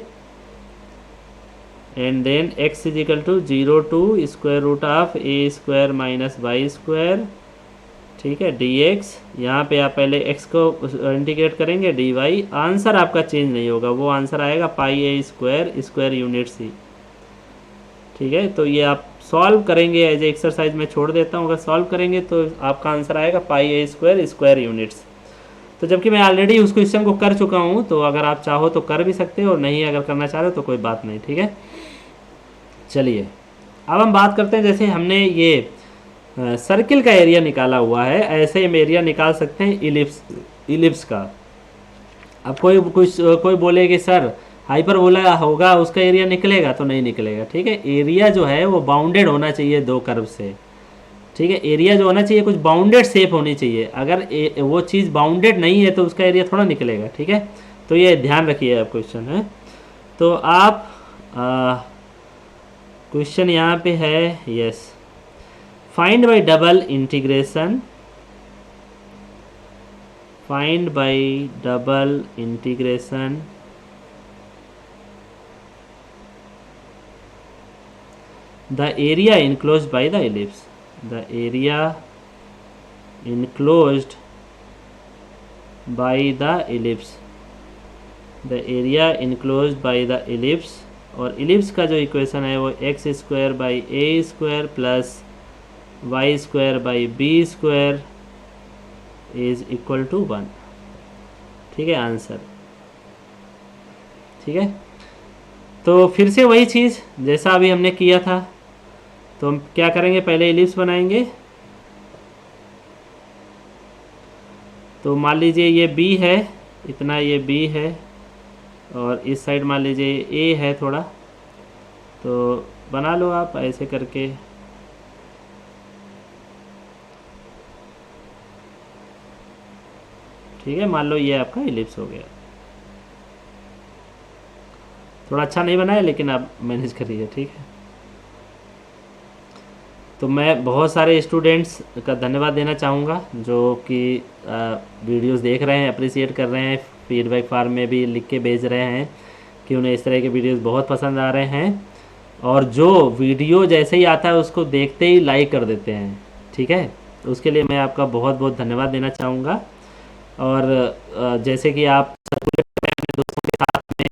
and then x is equal to 0 to square root of A square minus y square. ठीक है, dx, यहाँ पे आप पहले x को इंटीग्रेट करेंगे, dy, आंसर आपका चेंज नहीं होगा, वो आंसर आएगा पाई ए स्क्वायर स्क्वायर यूनिट सी। ठीक है, तो ये आप सॉल्व करेंगे, एज ए एक्सरसाइज में छोड़ देता हूँ, अगर सॉल्व करेंगे तो आपका आंसर आएगा पाई ए स्क्वायर स्क्वायर यूनिट्स। तो जबकि मैं ऑलरेडी उस क्वेश्चन को कर चुका हूँ, तो अगर आप चाहो तो कर भी सकते हो, और नहीं अगर करना चाह रहे हो तो कोई बात नहीं। ठीक है, चलिए अब हम बात करते हैं, जैसे हमने ये सर्किल का एरिया निकाला हुआ है, ऐसे हम एरिया निकाल सकते हैं इलिप्स का। अब कोई बोले कि सर हाइपरबोला होगा उसका एरिया निकलेगा, तो नहीं निकलेगा। ठीक है, एरिया जो है वो बाउंडेड होना चाहिए दो कर्व से। ठीक है, एरिया जो होना चाहिए कुछ बाउंडेड शेप होनी चाहिए, अगर वो चीज़ बाउंडेड नहीं है तो उसका एरिया थोड़ा निकलेगा। ठीक है, तो ये ध्यान रखिए आप क्वेश्चन है। तो आप क्वेश्चन यहाँ पे है, yes, find by double integration, find by double integration the area enclosed by the ellipse, the area enclosed by the ellipse, the area enclosed by the ellipse। और इलिप्स का जो इक्वेशन है वो x square by A square plus y square by b square is equal to 1। ठीक है, answer. ठीक है, तो फिर से वही चीज़ जैसा अभी हमने किया था, तो हम क्या करेंगे, पहले इलिप्स बनाएंगे। तो मान लीजिए ये बी है, इतना ये बी है, और इस साइड मान लीजिए ए है थोड़ा, तो बना लो आप ऐसे करके। ठीक है, मान लो ये आपका इलिप्स हो गया। थोड़ा अच्छा नहीं बनाया लेकिन आप मैनेज करिए। ठीक है, तो मैं बहुत सारे स्टूडेंट्स का धन्यवाद देना चाहूँगा जो कि वीडियोस देख रहे हैं, अप्रिशिएट कर रहे हैं, फीडबैक फॉर्म में भी लिख के भेज रहे हैं कि उन्हें इस तरह के वीडियोस बहुत पसंद आ रहे हैं, और जो वीडियो जैसे ही आता है उसको देखते ही लाइक कर देते हैं। ठीक है, तो उसके लिए मैं आपका बहुत बहुत धन्यवाद देना चाहूँगा। और जैसे कि आप सर्कुलेट करें अपने दोस्तों के साथ में,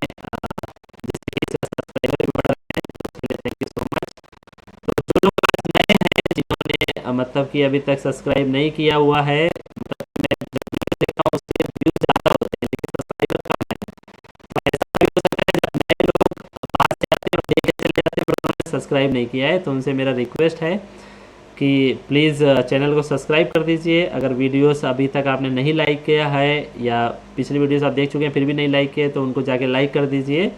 जिससे कि इसका सब्सक्राइबर भी बढ़ रहे हैं, तो उसके लिए थैंक यू सो मच। तो जो लोग आज नए हैं, जिन्होंने मतलब कि अभी तक सब्सक्राइब नहीं किया हुआ है, मतलब मैं जब वीडियो देखता हूँ उसके व्यूज़ ज़्यादा होते हैं लेकिन सब्सक्राइबर कम है, तो ऐसा भी हो सकता है जब नए लोग पास से आते हैं और देख के चले जाते हैं, बट उन्होंने सब्सक्राइब नहीं किया है, तो उनसे मेरा रिक्वेस्ट है कि प्लीज़ चैनल को सब्सक्राइब कर दीजिए। अगर वीडियोस अभी तक आपने नहीं लाइक किया है या पिछली वीडियोस आप देख चुके हैं फिर भी नहीं लाइक किए तो उनको जाके लाइक कर दीजिए,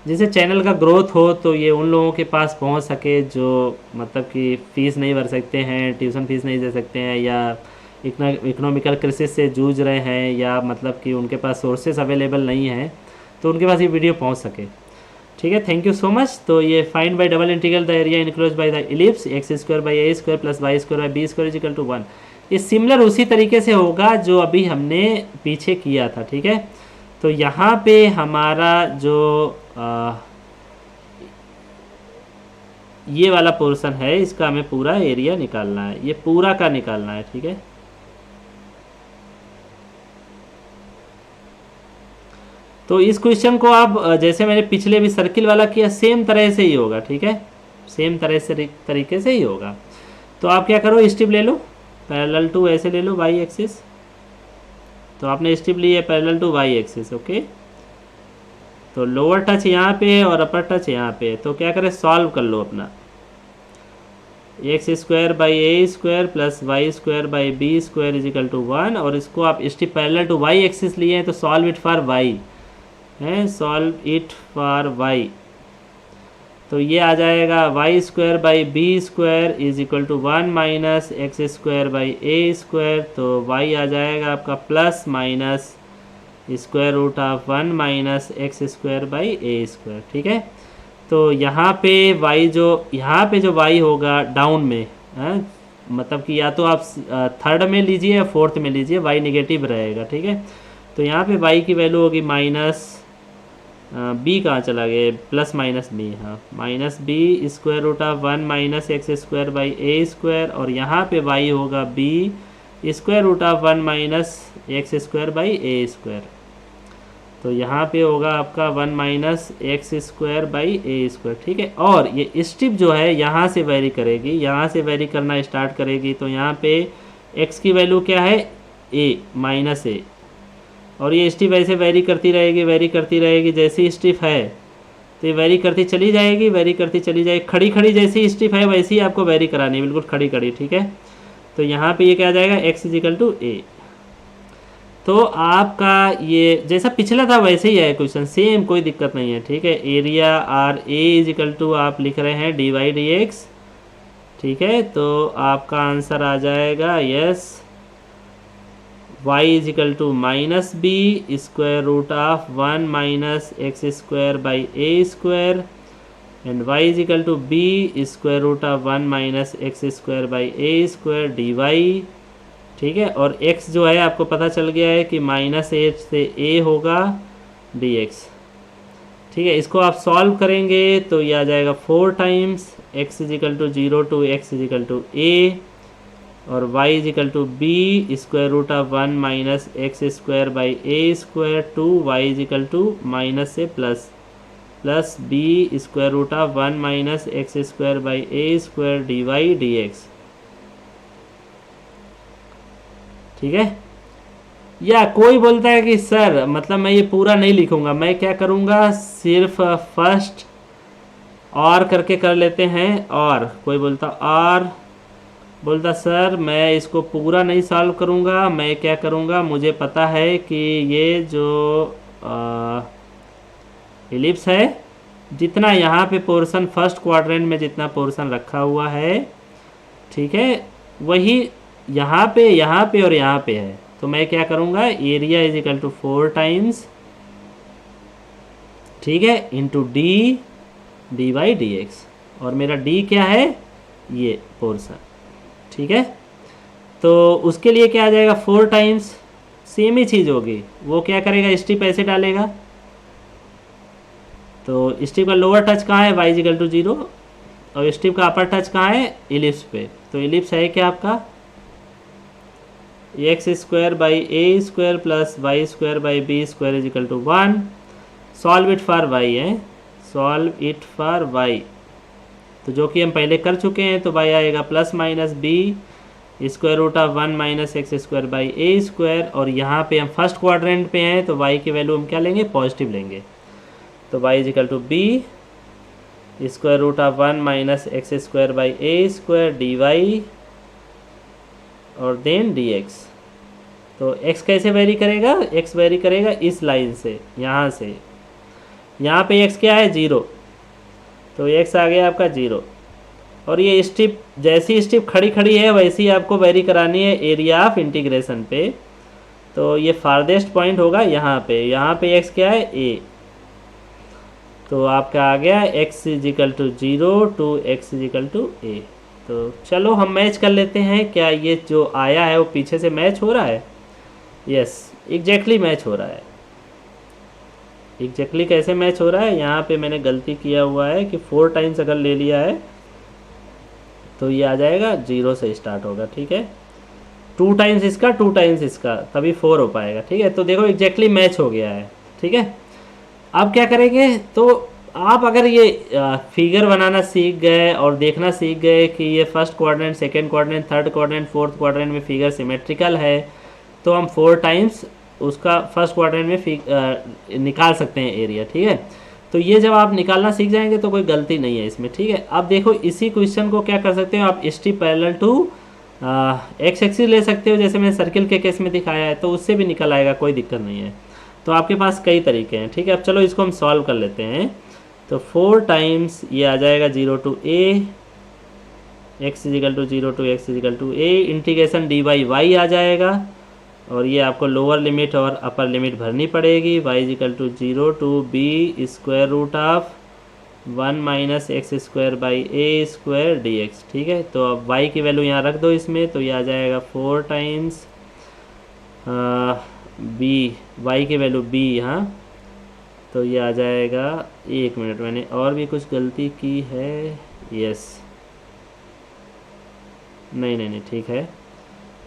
जिससे चैनल का ग्रोथ हो, तो ये उन लोगों के पास पहुंच सके जो मतलब कि फ़ीस नहीं भर सकते हैं, ट्यूशन फ़ीस नहीं दे सकते हैं, या इकोनॉमिकल क्राइसिस से जूझ रहे हैं, या मतलब कि उनके पास सोर्सेस अवेलेबल नहीं हैं, तो उनके पास ये वीडियो पहुंच सके। ठीक है, थैंक यू सो मच। तो ये find by double integral the area enclose by the ellipse x square by A square plus y square by b square is equal to 1। ये सिमिलर उसी तरीके से होगा जो अभी हमने पीछे किया था। ठीक है, तो यहाँ पे हमारा जो ये वाला पोर्शन है इसका हमें पूरा एरिया निकालना है, ये पूरा का निकालना है। ठीक है, तो इस क्वेश्चन को आप जैसे मैंने पिछले भी सर्किल वाला किया सेम तरह से ही होगा। ठीक है, सेम तरह से तरीके से ही होगा। तो आप क्या करो, स्ट्रिप ले लो पैरेलल टू, ऐसे ले लो वाई एक्सिस। तो आपने स्ट्रिप ली है parallel to Y axis. Okay, तो लोअर टच यहाँ पे है और अपर टच यहाँ पे है। तो क्या करें, सॉल्व कर लो अपना x square by A square plus y square by b square is equal to 1, और इसको आप strip parallel to Y axis लिए हैं तो सॉल्व इट फॉर वाई है, सॉल्व इट फॉर वाई। तो ये आ जाएगा y square by b square is equal to 1 minus x square by A square. तो वाई आ जाएगा आपका plus minus square root of 1 minus x square by A square. ठीक है, तो यहाँ पे वाई जो यहाँ पे जो वाई होगा डाउन में है, मतलब कि या तो आप थर्ड में लीजिए या फोर्थ में लीजिए, वाई निगेटिव रहेगा। ठीक है, तो यहाँ पे वाई की वैल्यू होगी माइनस बी कहाँ चला गया, प्लस माइनस बी, हाँ minus b square root of 1 minus x square by A square, और यहाँ पे वाई होगा b square root of 1 minus x square by A square. तो यहाँ पे होगा आपका 1 minus x square by A square. ठीक है, और ये स्ट्रिप जो है यहाँ से वेरी करेगी, यहाँ से वेरी करना स्टार्ट करेगी। तो यहाँ पे एक्स की वैल्यू क्या है, ए माइनस ए, और ये स्ट्रिप ऐसे वेरी करती रहेगी। जैसी स्ट्रिप है तो ये वेरी करती चली जाएगी, वेरी करती चली जाएगी। खड़ी खड़ी जैसी स्ट्रिप है वैसी ही आपको वेरी करानी है, बिल्कुल खड़ी खड़ी। ठीक है, तो यहाँ पे ये क्या आ जाएगा, एक्स इजिकल टू ए। तो आपका ये जैसा पिछला था वैसे ही है क्वेश्चन, सेम, कोई दिक्कत नहीं है। ठीक है, area r a is equal to आप लिख रहे हैं डी वाई डी एक्स। ठीक है, तो आपका आंसर आ जाएगा yes, y is equal to minus b square root of 1 minus x square by A square, and y is equal to B square root of 1 minus x square by A square D Y. ठीक है, और x जो है आपको पता चल गया है कि माइनस ए से a होगा dx। ठीक है, इसको आप सॉल्व करेंगे तो ये आ जाएगा 4 times x is equal to 0 to x is equal to a, और y is equal to B square root of 1 minus x square by A square to y is equal to minus से plus plus B square root of 1 minus x square by A square D Y D x. ठीक है, या कोई बोलता है कि sir मतलब मैं ये पूरा नहीं लिखूंगा, मैं क्या करूँगा, सिर्फ फर्स्ट और करके कर लेते हैं। और कोई बोलता सर मैं इसको पूरा नहीं सॉल्व करूँगा, मैं क्या करूँगा, मुझे पता है कि ये जो एलिप्स है, जितना यहाँ पे पोर्शन फर्स्ट क्वाड्रेंट में जितना पोर्शन रखा हुआ है, ठीक है, वही यहाँ पे और यहाँ पे है। तो मैं क्या करूँगा, area is equal to 4 times, ठीक है, into d Y D x, और मेरा डी क्या है, ये पोर्शन। ठीक है, तो उसके लिए क्या आ जाएगा, 4 टाइम्स, सेम ही चीज़ होगी। वो क्या करेगा, स्ट्रिप ऐसे डालेगा, तो स्ट्रिप का लोअर टच कहाँ है, y इक्वल टू 0, और स्ट्रिप का अपर टच कहाँ है, इलिप्स पे। तो इलिप्स है क्या आपका, x square by A square plus y square by b square is equal to 1। Solve it for y है, सॉल्व इट फॉर वाई, तो जो कि हम पहले कर चुके हैं। तो वाई आएगा plus minus b square root of 1 minus x square by A square, और यहाँ पे हम फर्स्ट क्वाड्रेंट पे हैं तो वाई की वैल्यू हम क्या लेंगे, पॉजिटिव लेंगे। तो y is equal to B square root of 1 minus x square by A square D y और देन dx। तो x कैसे वेरी करेगा, x वेरी करेगा इस लाइन से, यहाँ से, यहाँ पे x क्या है 0, तो x आ गया आपका 0। और ये स्ट्रिप जैसी स्ट्रिप खड़ी खड़ी है वैसी ही आपको वेरी करानी है एरिया ऑफ इंटीग्रेशन पे। तो ये फारदेस्ट पॉइंट होगा यहाँ पे x क्या है a, तो आपका आ गया x is equal to 0 to x is equal to a। तो चलो हम मैच कर लेते हैं, क्या ये जो आया है वो पीछे से मैच हो रहा है। यस, एग्जैक्टली मैच हो रहा है। एग्जैक्टली कैसे मैच हो रहा है, यहाँ पे मैंने गलती किया हुआ है कि 4 टाइम्स अगर ले लिया है तो ये आ जाएगा 0 से स्टार्ट होगा, ठीक है। 2 टाइम्स इसका 2 टाइम्स इसका, तभी 4 हो पाएगा, ठीक है। तो देखो एग्जैक्टली मैच हो गया है, ठीक है। अब क्या करेंगे, तो आप अगर ये फिगर बनाना सीख गए और देखना सीख गए कि ये first quadrant, second quadrant, third quadrant, fourth quadrant में फिगर सिमेट्रिकल है, तो हम 4 टाइम्स उसका फर्स्ट क्वाड्रेंट में निकाल सकते हैं एरिया, ठीक है। तो ये जब आप निकालना सीख जाएंगे तो कोई गलती नहीं है इसमें, ठीक है। अब देखो इसी क्वेश्चन को क्या कर सकते हो आप, strip parallel to x axis ले सकते हो, जैसे मैंने सर्किल के केस में दिखाया है, तो उससे भी निकल आएगा, कोई दिक्कत नहीं है। तो आपके पास कई तरीके हैं, ठीक है। अब चलो इसको हम सॉल्व कर लेते हैं। तो 4 टाइम्स ये आ जाएगा 0 to a, x is equal to 0 to x is equal to a, integration dy y आ जाएगा, और ये आपको लोअर लिमिट और अपर लिमिट भरनी पड़ेगी। y is equal to 0 to b square root of 1 minus x square by A square D x, ठीक है। तो अब y की वैल्यू यहाँ रख दो इसमें, तो ये आ जाएगा 4 टाइम्स b, y की वैल्यू b यहाँ, तो ये आ जाएगा, 1 मिनट मैंने और भी कुछ गलती की है, यस, नहीं ठीक है।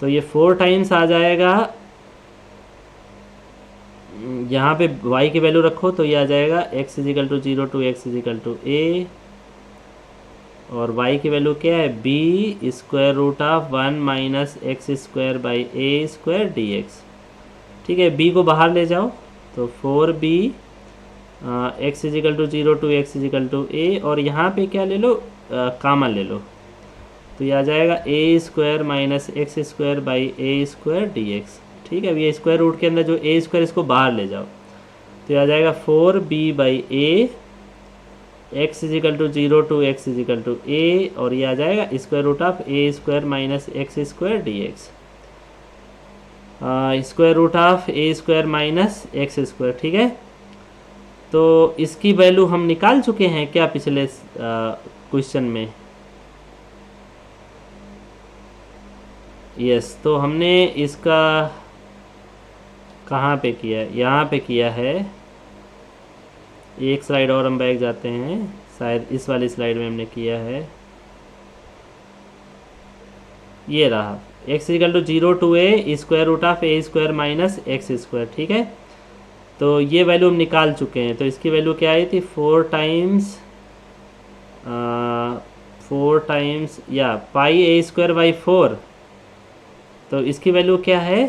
तो ये 4 टाइम्स आ जाएगा, यहाँ पे y की वैल्यू रखो, तो ये आ जाएगा x is equal to 0 to x is equal to a, और y की वैल्यू क्या है b square root of 1 minus x square by A square D x, ठीक है। b को बाहर ले जाओ, तो 4b x is equal to 0 to x is equal to a, और यहाँ पे क्या ले लो, कामन ले लो, तो ये आ जाएगा A square minus x square by A square D x, ठीक है। अब ये स्क्वायर रूट के अंदर जो ए स्क्वायर इसको बाहर ले जाओ, तो ये आ जाएगा 4b by a, x is equal to 0 to x is equal to a, और ये आ जाएगा square root of A square minus x square D x, square root of A square minus x square, ठीक है। तो इसकी वैल्यू हम निकाल चुके हैं क्या पिछले क्वेश्चन में, यस। तो हमने इसका कहाँ पे किया है, यहाँ पे किया है। एक स्लाइड और हम बैक जाते हैं, शायद इस वाली स्लाइड में हमने किया है, ये रहा x is equal to 0 to a square root of A square minus x square, ठीक है। तो ये वैल्यू हम निकाल चुके हैं। तो इसकी वैल्यू क्या आई थी, 4 टाइम्स या पाई ए स्क्वायर बाई 4, तो इसकी वैल्यू क्या है,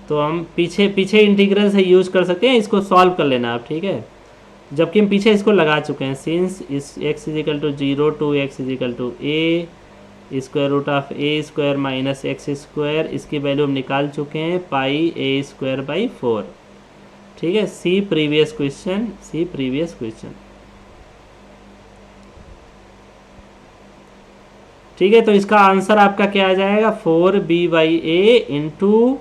तो हम पीछे इंटीग्रल से यूज कर सकते हैं, इसको सॉल्व कर लेना आप, ठीक है। जबकि हम पीछे इसको लगा चुके हैं, सिंस इस x is equal to 0 to x is equal to a square root of A square minus x square, इसकी वैल्यू हम निकाल चुके हैं पाई ए स्क्वायर बाई 4, ठीक है। सी प्रीवियस क्वेश्चन, ठीक है। तो इसका आंसर आपका क्या आ जाएगा, 4b by A into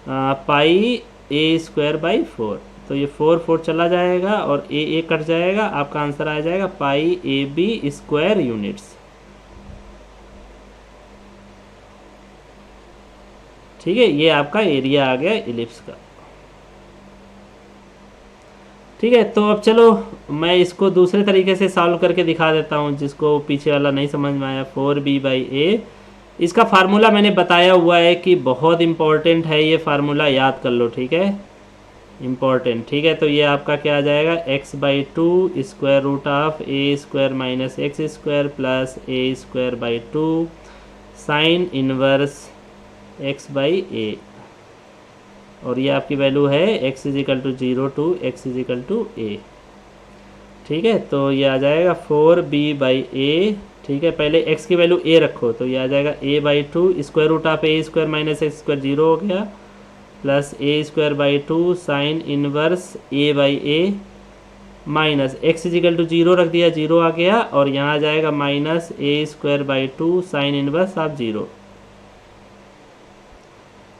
pi A square by 4, तो ये 4 चला जाएगा और ए कट जाएगा, आपका आंसर आ जाएगा पाई ए बी स्क्वायर यूनिट्स, ठीक है। ये आपका एरिया आ गया इलिप्स का, ठीक है। तो अब चलो मैं इसको दूसरे तरीके से सॉल्व करके दिखा देता हूँ, जिसको पीछे वाला नहीं समझ में आया। 4b बाई ए, इसका फार्मूला मैंने बताया हुआ है कि बहुत इम्पोर्टेंट है, ये फार्मूला याद कर लो, ठीक है, इम्पोर्टेंट, ठीक है। तो ये आपका क्या आ जाएगा, x by 2 square root of A square minus x square plus A square by 2 sine inverse x by A, और ये आपकी वैल्यू है x is equal to 0 to x is equal to a। ठीक है, तो ये आ जाएगा 4b/a। ठीक है, पहले x की वैल्यू a रखो, तो ये आ जाएगा a/2 square root of a square minus x square 0 हो गया, plus a²/2 sine inverse a/a minus x is equal to 0 रख दिया, 0 आ गया, और यहाँ आ जाएगा minus a²/2 sine inverse of 0।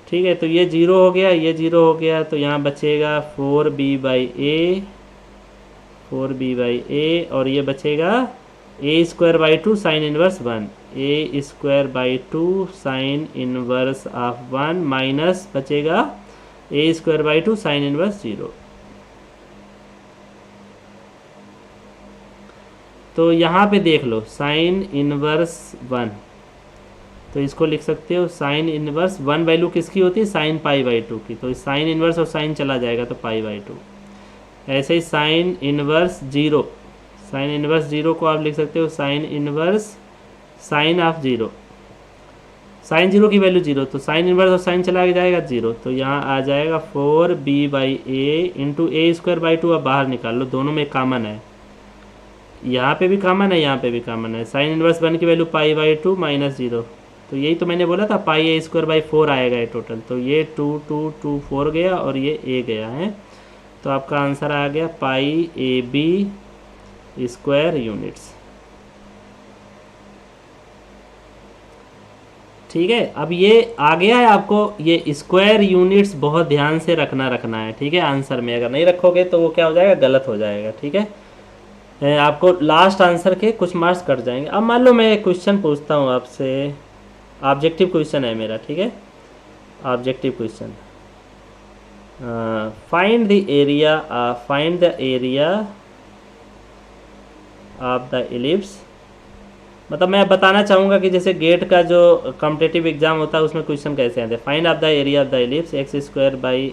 ठीक है, तो ये 0 हो गया, ये 0 हो गया, तो यहाँ बचेगा 4b/a और ये बचेगा a²/2 sine inverse 1, a²/2 sine inverse of 1 minus बचेगा a²/2 साइन इनवर्स 0। तो यहाँ पे देख लो साइन इनवर्स 1, तो इसको लिख सकते हो साइन इनवर्स 1 वैल्यू किसकी होती है, साइन π/2 की, तो साइन इनवर्स और साइन चला जाएगा तो π/2। ऐसे ही साइन इनवर्स 0, साइन इनवर्स 0 को आप लिख सकते हो sine inverse sine of 0, sine 0 की वैल्यू 0, तो साइन इनवर्स और साइन चला जाएगा 0, तो यहाँ आ जाएगा 4b/a इंटू a²/2। अब बाहर निकाल लो, दोनों में कॉमन है, यहाँ पे भी कॉमन है, यहाँ पे भी कॉमन है। साइन इनवर्स 1 की वैल्यू π/2 माइनस 0, तो यही तो मैंने बोला था πa²/4 आएगा ये टोटल, तो ये 2 2 2 4 गया और ये a गया है, तो आपका आंसर आ गया πab² यूनिट्स। ठीक है, अब ये आ गया है, आपको ये स्क्वायर यूनिट्स बहुत ध्यान से रखना है। ठीक है, आंसर में अगर नहीं रखोगे तो वो क्या हो जाएगा, गलत हो जाएगा। ठीक है, आपको लास्ट आंसर के कुछ मार्क्स कट जाएंगे। अब मान लो मैं क्वेश्चन पूछता हूँ आपसे, ऑब्जेक्टिव क्वेश्चन है मेरा। ठीक है, objective question, find the area of the ellipse. मतलब मैं बताना चाहूँगा कि जैसे गेट का जो कॉम्पिटिटिव एग्जाम होता है उसमें क्वेश्चन कैसे आते हैं। Find of the area of the ellipse x² /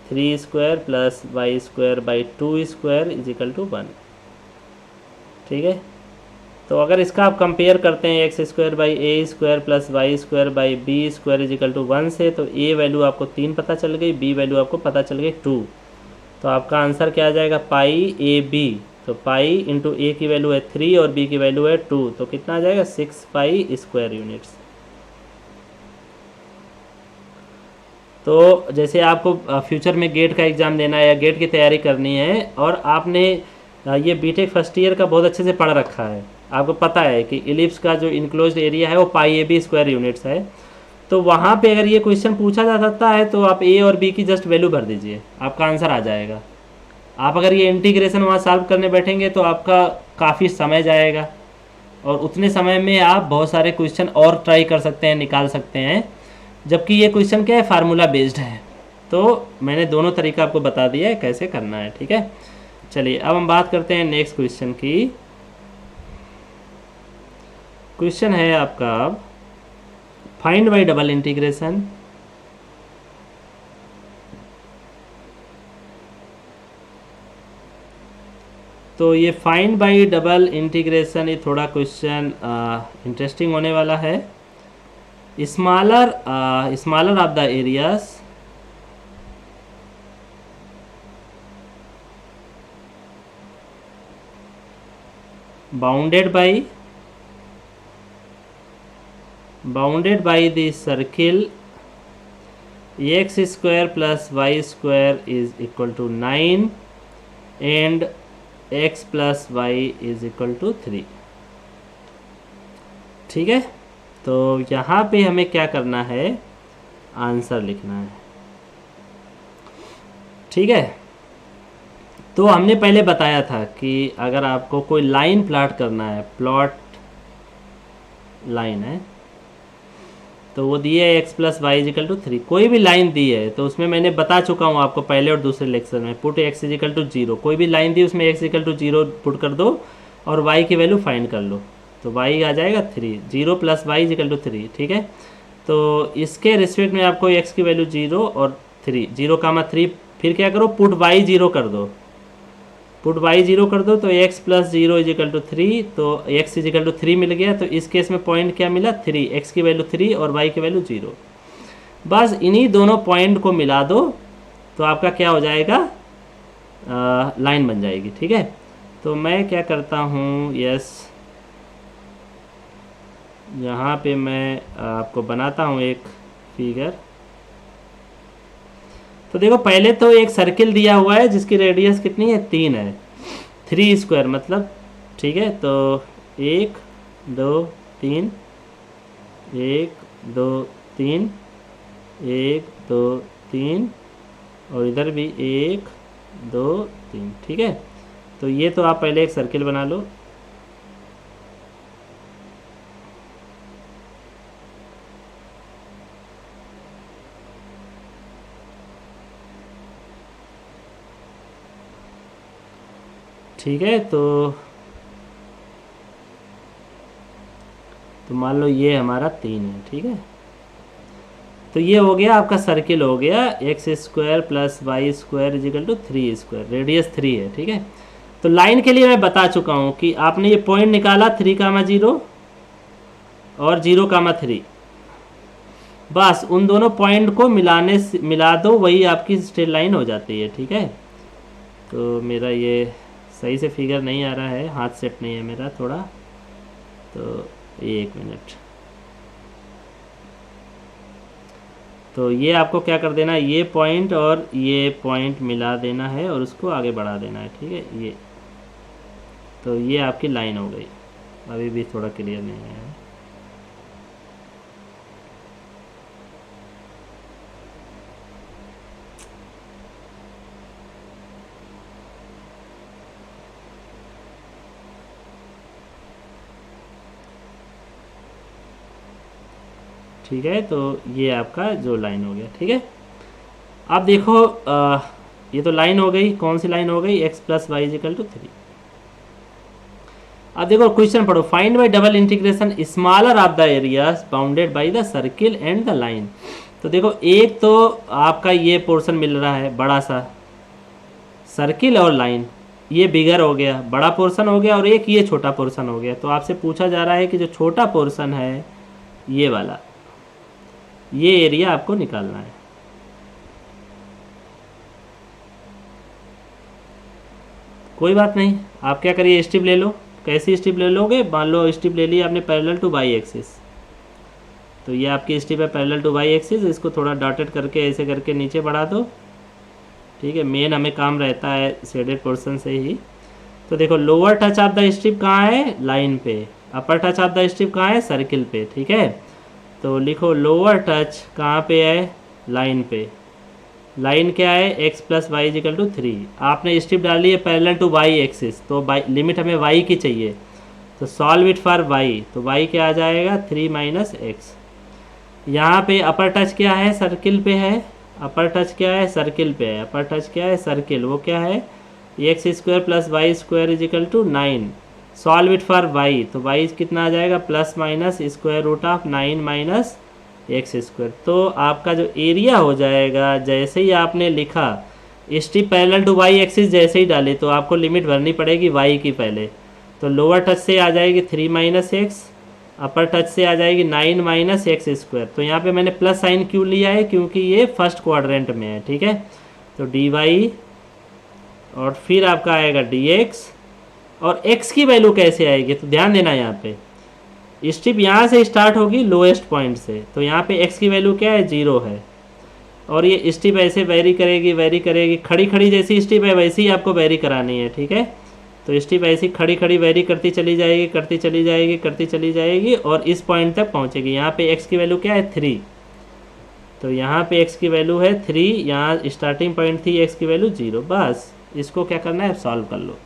3² plus y²/2² is equal to 1। ठीक है, तो अगर इसका आप कंपेयर करते हैं x² / a² plus y²/b² is equal to 1 से, तो a वैल्यू आपको 3 पता चल गई, b वैल्यू आपको पता चल गई 2, तो आपका आंसर क्या आ जाएगा, πab। तो पाई इंटू ए की वैल्यू है 3 और बी की वैल्यू है 2, तो कितना आ जाएगा 6π² यूनिट्स। तो जैसे आपको फ्यूचर में गेट का एग्ज़ाम देना है या गेट की तैयारी करनी है और आपने ये बीटेक फर्स्ट ईयर का बहुत अच्छे से पढ़ रखा है, आपको पता है कि इलिप्स का जो इनक्लोज्ड एरिया है वो πab² यूनिट्स है, तो वहाँ पे अगर ये क्वेश्चन पूछा जा सकता है तो आप ए और बी की जस्ट वैल्यू भर दीजिए, आपका आंसर आ जाएगा। आप अगर ये इंटीग्रेशन वहाँ सॉल्व करने बैठेंगे तो आपका काफ़ी समय जाएगा और उतने समय में आप बहुत सारे क्वेश्चन और ट्राई कर सकते हैं, निकाल सकते हैं, जबकि ये क्वेश्चन क्या है, फार्मूला बेस्ड है। तो मैंने दोनों तरीका आपको बता दिया है कैसे करना है। ठीक है, चलिए अब हम बात करते हैं नेक्स्ट क्वेश्चन की। क्वेश्चन है आपका फाइंड बाय डबल इंटीग्रेशन तो ये फाइंड बाय डबल इंटीग्रेशन ये थोड़ा क्वेश्चन इंटरेस्टिंग होने वाला है। Smaller of the areas bounded by the circle x² plus y² is equal to 9 and x plus y is equal to 3। ठीक है, तो यहाँ पे हमें क्या करना है, आंसर लिखना है। ठीक है, तो हमने पहले बताया था कि अगर आपको कोई लाइन प्लॉट करना है, प्लॉट लाइन है, तो वो दिए है x plus y is equal to 3, कोई भी लाइन दी है तो उसमें मैंने बता चुका हूँ आपको पहले और दूसरे लेक्चर में, पुट x इजिकल टू 0, कोई भी लाइन दी उसमें x इजिकल टू 0 पुट कर दो और y की वैल्यू फाइंड कर लो, तो y आ जाएगा 3, 0 प्लस वाई इजिकल टू 3। ठीक है, तो इसके रिस्पेक्ट में आपको x की वैल्यू 0 और 3, 0,3, फिर क्या करो पुट y 0 कर दो, पुट y 0 कर दो, तो x प्लस 0 इजिकल टू 3, तो x इजिकल टू 3 मिल गया। तो इस केस में पॉइंट क्या मिला, 3, x की वैल्यू 3 और y की वैल्यू 0। बस इन्हीं दोनों पॉइंट को मिला दो तो आपका क्या हो जाएगा, लाइन बन जाएगी। ठीक है, तो मैं क्या करता हूँ, यस, यहाँ पे मैं आपको बनाता हूँ एक फिगर। तो देखो पहले तो एक सर्किल दिया हुआ है जिसकी रेडियस कितनी है, 3 है, 3 स्क्वायर मतलब, ठीक है। तो 1 2 3, 1 2 3, 1 2 3, और इधर भी 1 2 3, ठीक है। तो ये तो आप पहले एक सर्किल बना लो। ठीक है, तो मान लो ये हमारा 3 है, ठीक है। तो ये हो गया आपका सर्किल, हो गया x square plus y square is equal to 3 square, radius 3 है, ठीक है। तो लाइन के लिए मैं बता चुका हूँ कि आपने ये पॉइंट निकाला 3,0 और 0,3, बस उन दोनों पॉइंट को मिला दो, वही आपकी स्ट्रेट लाइन हो जाती है, ठीक है। तो मेरा ये सही से फिगर नहीं आ रहा है, हाथ सेट नहीं है मेरा थोड़ा, तो 1 मिनट। तो ये आपको क्या कर देना है, ये पॉइंट और ये पॉइंट मिला देना है और उसको आगे बढ़ा देना है, ठीक है। ये तो ये आपकी लाइन हो गई, अभी भी थोड़ा क्लियर नहीं है। ठीक है, तो ये आपका जो लाइन हो गया, ठीक है। अब देखो ये तो लाइन हो गई, कौन सी लाइन हो गई, x plus y is equal to 3। अब देखो क्वेश्चन पढ़ो, find by double integration smaller of the areas bounded by the circle and the line. तो देखो एक तो आपका ये पोर्शन मिल रहा है बड़ा सा, सर्किल और लाइन, ये बिगर हो गया, बड़ा पोर्शन हो गया, और एक ये छोटा पोर्शन हो गया। तो आपसे पूछा जा रहा है कि जो छोटा पोर्शन है ये वाला, ये एरिया आपको निकालना है। कोई बात नहीं, आप क्या करिए, स्ट्रिप ले लो। कैसी स्ट्रिप ले लोगे, मान लो स्ट्रिप ले ली आपने पैरेलल टू वाई एक्सिस, तो ये आपकी स्ट्रिप है पैरेलल टू वाई एक्सिस, इसको थोड़ा डॉटेड करके ऐसे करके नीचे बढ़ा दो, ठीक है। मेन हमें काम रहता है शेडेड पोर्शन से ही। तो देखो lower touch of the strip कहाँ है, लाइन पे, अपर टच ऑफ द स्ट्रिप कहाँ है, सर्किल पे, ठीक है। तो लिखो लोअर टच कहाँ पे है, लाइन पे। लाइन क्या है, x plus y is equal to 3। आपने स्ट्रिप डाली है पैरेलल टू वाई एक्सिस, तो लिमिट हमें y की चाहिए, तो सॉल्व इट फॉर y। तो y क्या आ जाएगा, 3 माइनस एक्स। यहाँ पे अपर टच क्या है, सर्किल पे है, अपर टच क्या है, सर्किल पे है, अपर टच क्या है, सर्किल, वो क्या है, x square plus y square is equal to 9। Solve it for y, तो y कितना आ जाएगा, plus minus square root of 9 minus x square. तो आपका जो एरिया हो जाएगा, जैसे ही आपने लिखा strip parallel to Y axis जैसे ही डाली, तो आपको लिमिट भरनी पड़ेगी y की पहले। तो लोअर टच से आ जाएगी 3 माइनस एक्स, अपर टच से आ जाएगी 9 माइनस एक्स स्क्वायर। तो यहाँ पे मैंने प्लस साइन क्यों लिया है, क्योंकि ये फर्स्ट क्वाड्रेंट में है, ठीक है। तो डी वाई और फिर आपका आएगा डी एक्स, और x की वैल्यू कैसे आएगी, तो ध्यान देना यहाँ पे स्ट्रिप यहाँ से स्टार्ट होगी लोएस्ट पॉइंट से, तो यहाँ पे x की वैल्यू क्या है, 0 है, और ये स्ट्रिप ऐसे वेरी करेगी, खड़ी खड़ी जैसी स्ट्रिप है वैसे ही आपको वेरी करानी है, ठीक है। तो स्ट्रिप ऐसी खड़ी खड़ी वेरी करती चली जाएगी और इस पॉइंट तक पहुँचेगी। यहाँ पे x की वैल्यू क्या है, 3, तो यहाँ पे x की वैल्यू है 3, यहाँ स्टार्टिंग पॉइंट थी x की वैल्यू 0, बस इसको क्या करना है, सॉल्व कर लो,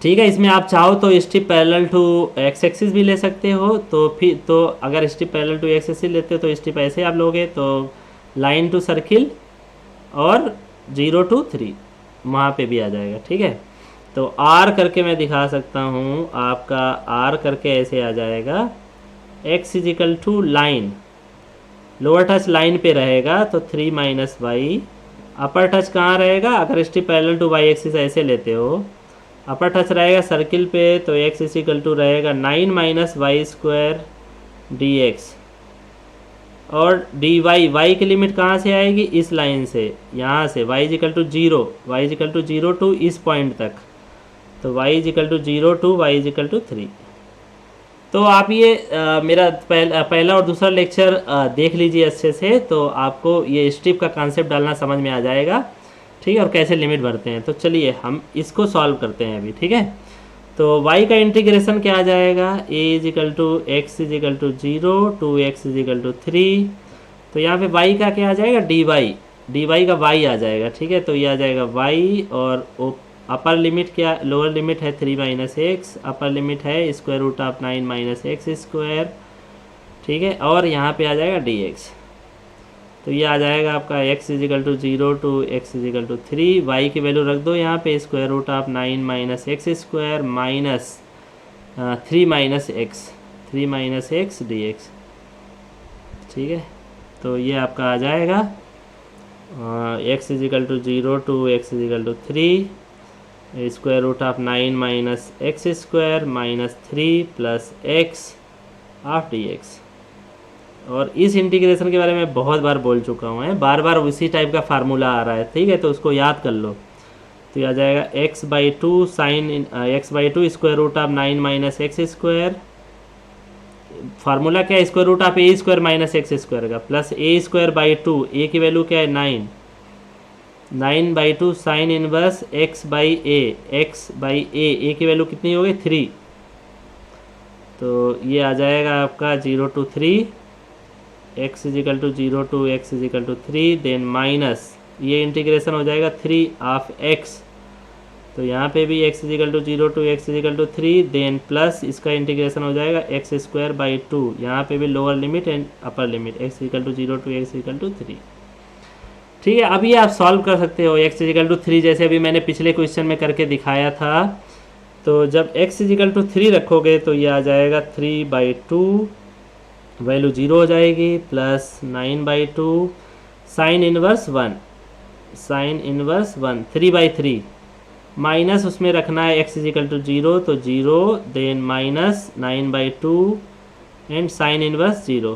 ठीक है। इसमें आप चाहो तो strip parallel to x axis भी ले सकते हो, तो फिर तो अगर strip parallel to x axis लेते हो तो स्ट्रिप ऐसे आप लोगे, तो लाइन टू सर्किल और 0 to 3 वहाँ पे भी आ जाएगा, ठीक है। तो आर करके मैं दिखा सकता हूँ, आपका आर करके ऐसे आ जाएगा, x is equal to line, lower touch line पे रहेगा तो 3 माइनस वाई, अपर टच कहाँ रहेगा, अगर strip parallel to Y axis ऐसे लेते हो, अपर टच रहेगा सर्किल पे, तो x इजिकल टू रहेगा 9 minus y square D x, और डी वाई, वाई की लिमिट कहाँ से आएगी, इस लाइन से, यहाँ से y is equal to zero, y is equal to zero to इस पॉइंट तक, तो y is equal to zero to y is equal to 3। तो आप ये मेरा पहला और दूसरा लेक्चर देख लीजिए अच्छे से, तो आपको ये स्ट्रिप का कॉन्सेप्ट डालना समझ में आ जाएगा, ठीक है, और कैसे लिमिट भरते हैं। तो चलिए हम इसको सॉल्व करते हैं अभी, ठीक है। तो y का इंटीग्रेशन क्या आ जाएगा, a is equal to x is equal to zero to x is equal to 3। तो यहाँ पे y का क्या आ जाएगा, dy का y आ जाएगा, ठीक है। तो ये आ जाएगा y, और अपर लिमिट क्या, लोअर लिमिट है 3 माइनस एक्स, अपर लिमिट है square root of 9 minus x square, ठीक है, और यहाँ पे आ जाएगा dx। तो ये आ जाएगा आपका x is equal to zero to x is equal to 3, y की वैल्यू रख दो यहाँ पे, square root of 9 minus x square minus 3 minus x d x, ठीक है। तो ये आपका आ जाएगा x is equal to zero to x is equal to 3, square root of 9 minus x square minus 3 plus x of d x. और इस integration के बारे में बहुत बार बोल चुका हूँ, है बार बार उसी टाइप का फार्मूला आ रहा है, ठीक है, तो उसको याद कर लो। तो ये आ जाएगा x by two sine X by two square root of 9 minus x square, formula क्या है, square root of A square minus x square का, plus A square by two, A की वैल्यू क्या है 9 by two sine inverse X by A की value कितनी हो गई 3। तो ये आ जाएगा आपका 0 to 3, x is equal to zero to x is equal to 3, then minus ये इंटीग्रेशन हो जाएगा 3 ऑफ x, तो यहाँ पे भी x is equal to zero to x is equal to 3, then plus इसका इंटीग्रेशन हो जाएगा एक्स स्क्वायर बाई टू, यहाँ पे भी lower limit and upper limit x is equal to zero to x is equal to 3, ठीक है। अभी आप सॉल्व कर सकते हो x इजिकल टू 3, जैसे अभी मैंने पिछले क्वेश्चन में करके दिखाया था। तो जब x इजिकल टू 3 रखोगे तो ये आ जाएगा 3 बाई टू, वैल्यू 0 हो जाएगी, plus 9 by two sine inverse 1 3 by 3, minus उसमें रखना है x इजिकल टू 0, तो 0, then minus 9 by two and sine inverse 0,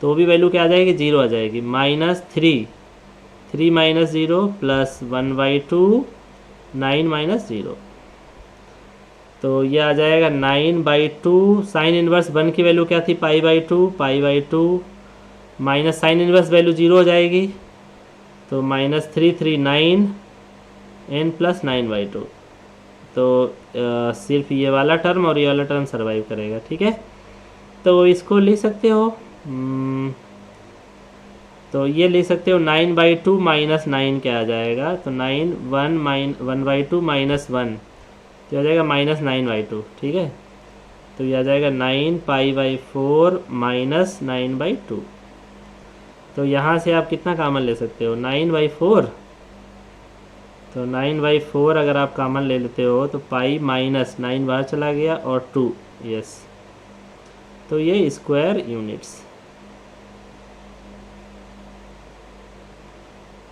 तो भी वैल्यू क्या आ जाएगी 0 आ जाएगी, minus 3 minus 0 plus 1 by two 9 minus 0। तो ये आ जाएगा 9 बाई टू, साइन इनवर्स 1 की वैल्यू क्या थी pi by two, minus sine inverse value 0 हो जाएगी, तो minus 3 9 n plus 9 by two. तो सिर्फ ये वाला टर्म और ये वाला टर्म सर्वाइव करेगा, ठीक है। तो इसको लिख सकते हो, तो ये लिख सकते हो 9 बाई टू माइनस 9 क्या आ जाएगा, तो 9 1 बाई टू माइनस 1, तो आ जाएगा माइनस 9 बाई टू, ठीक है। तो ये आ जाएगा 9 pi by 4 minus 9 by two. तो यहाँ से आप कितना कॉमन ले सकते हो 9 बाई 4, तो 9 बाई 4 अगर आप कॉमन ले लेते हो तो पाई माइनस 9 बाहर चला गया और 2, यस, तो ये स्क्वायर यूनिट्स।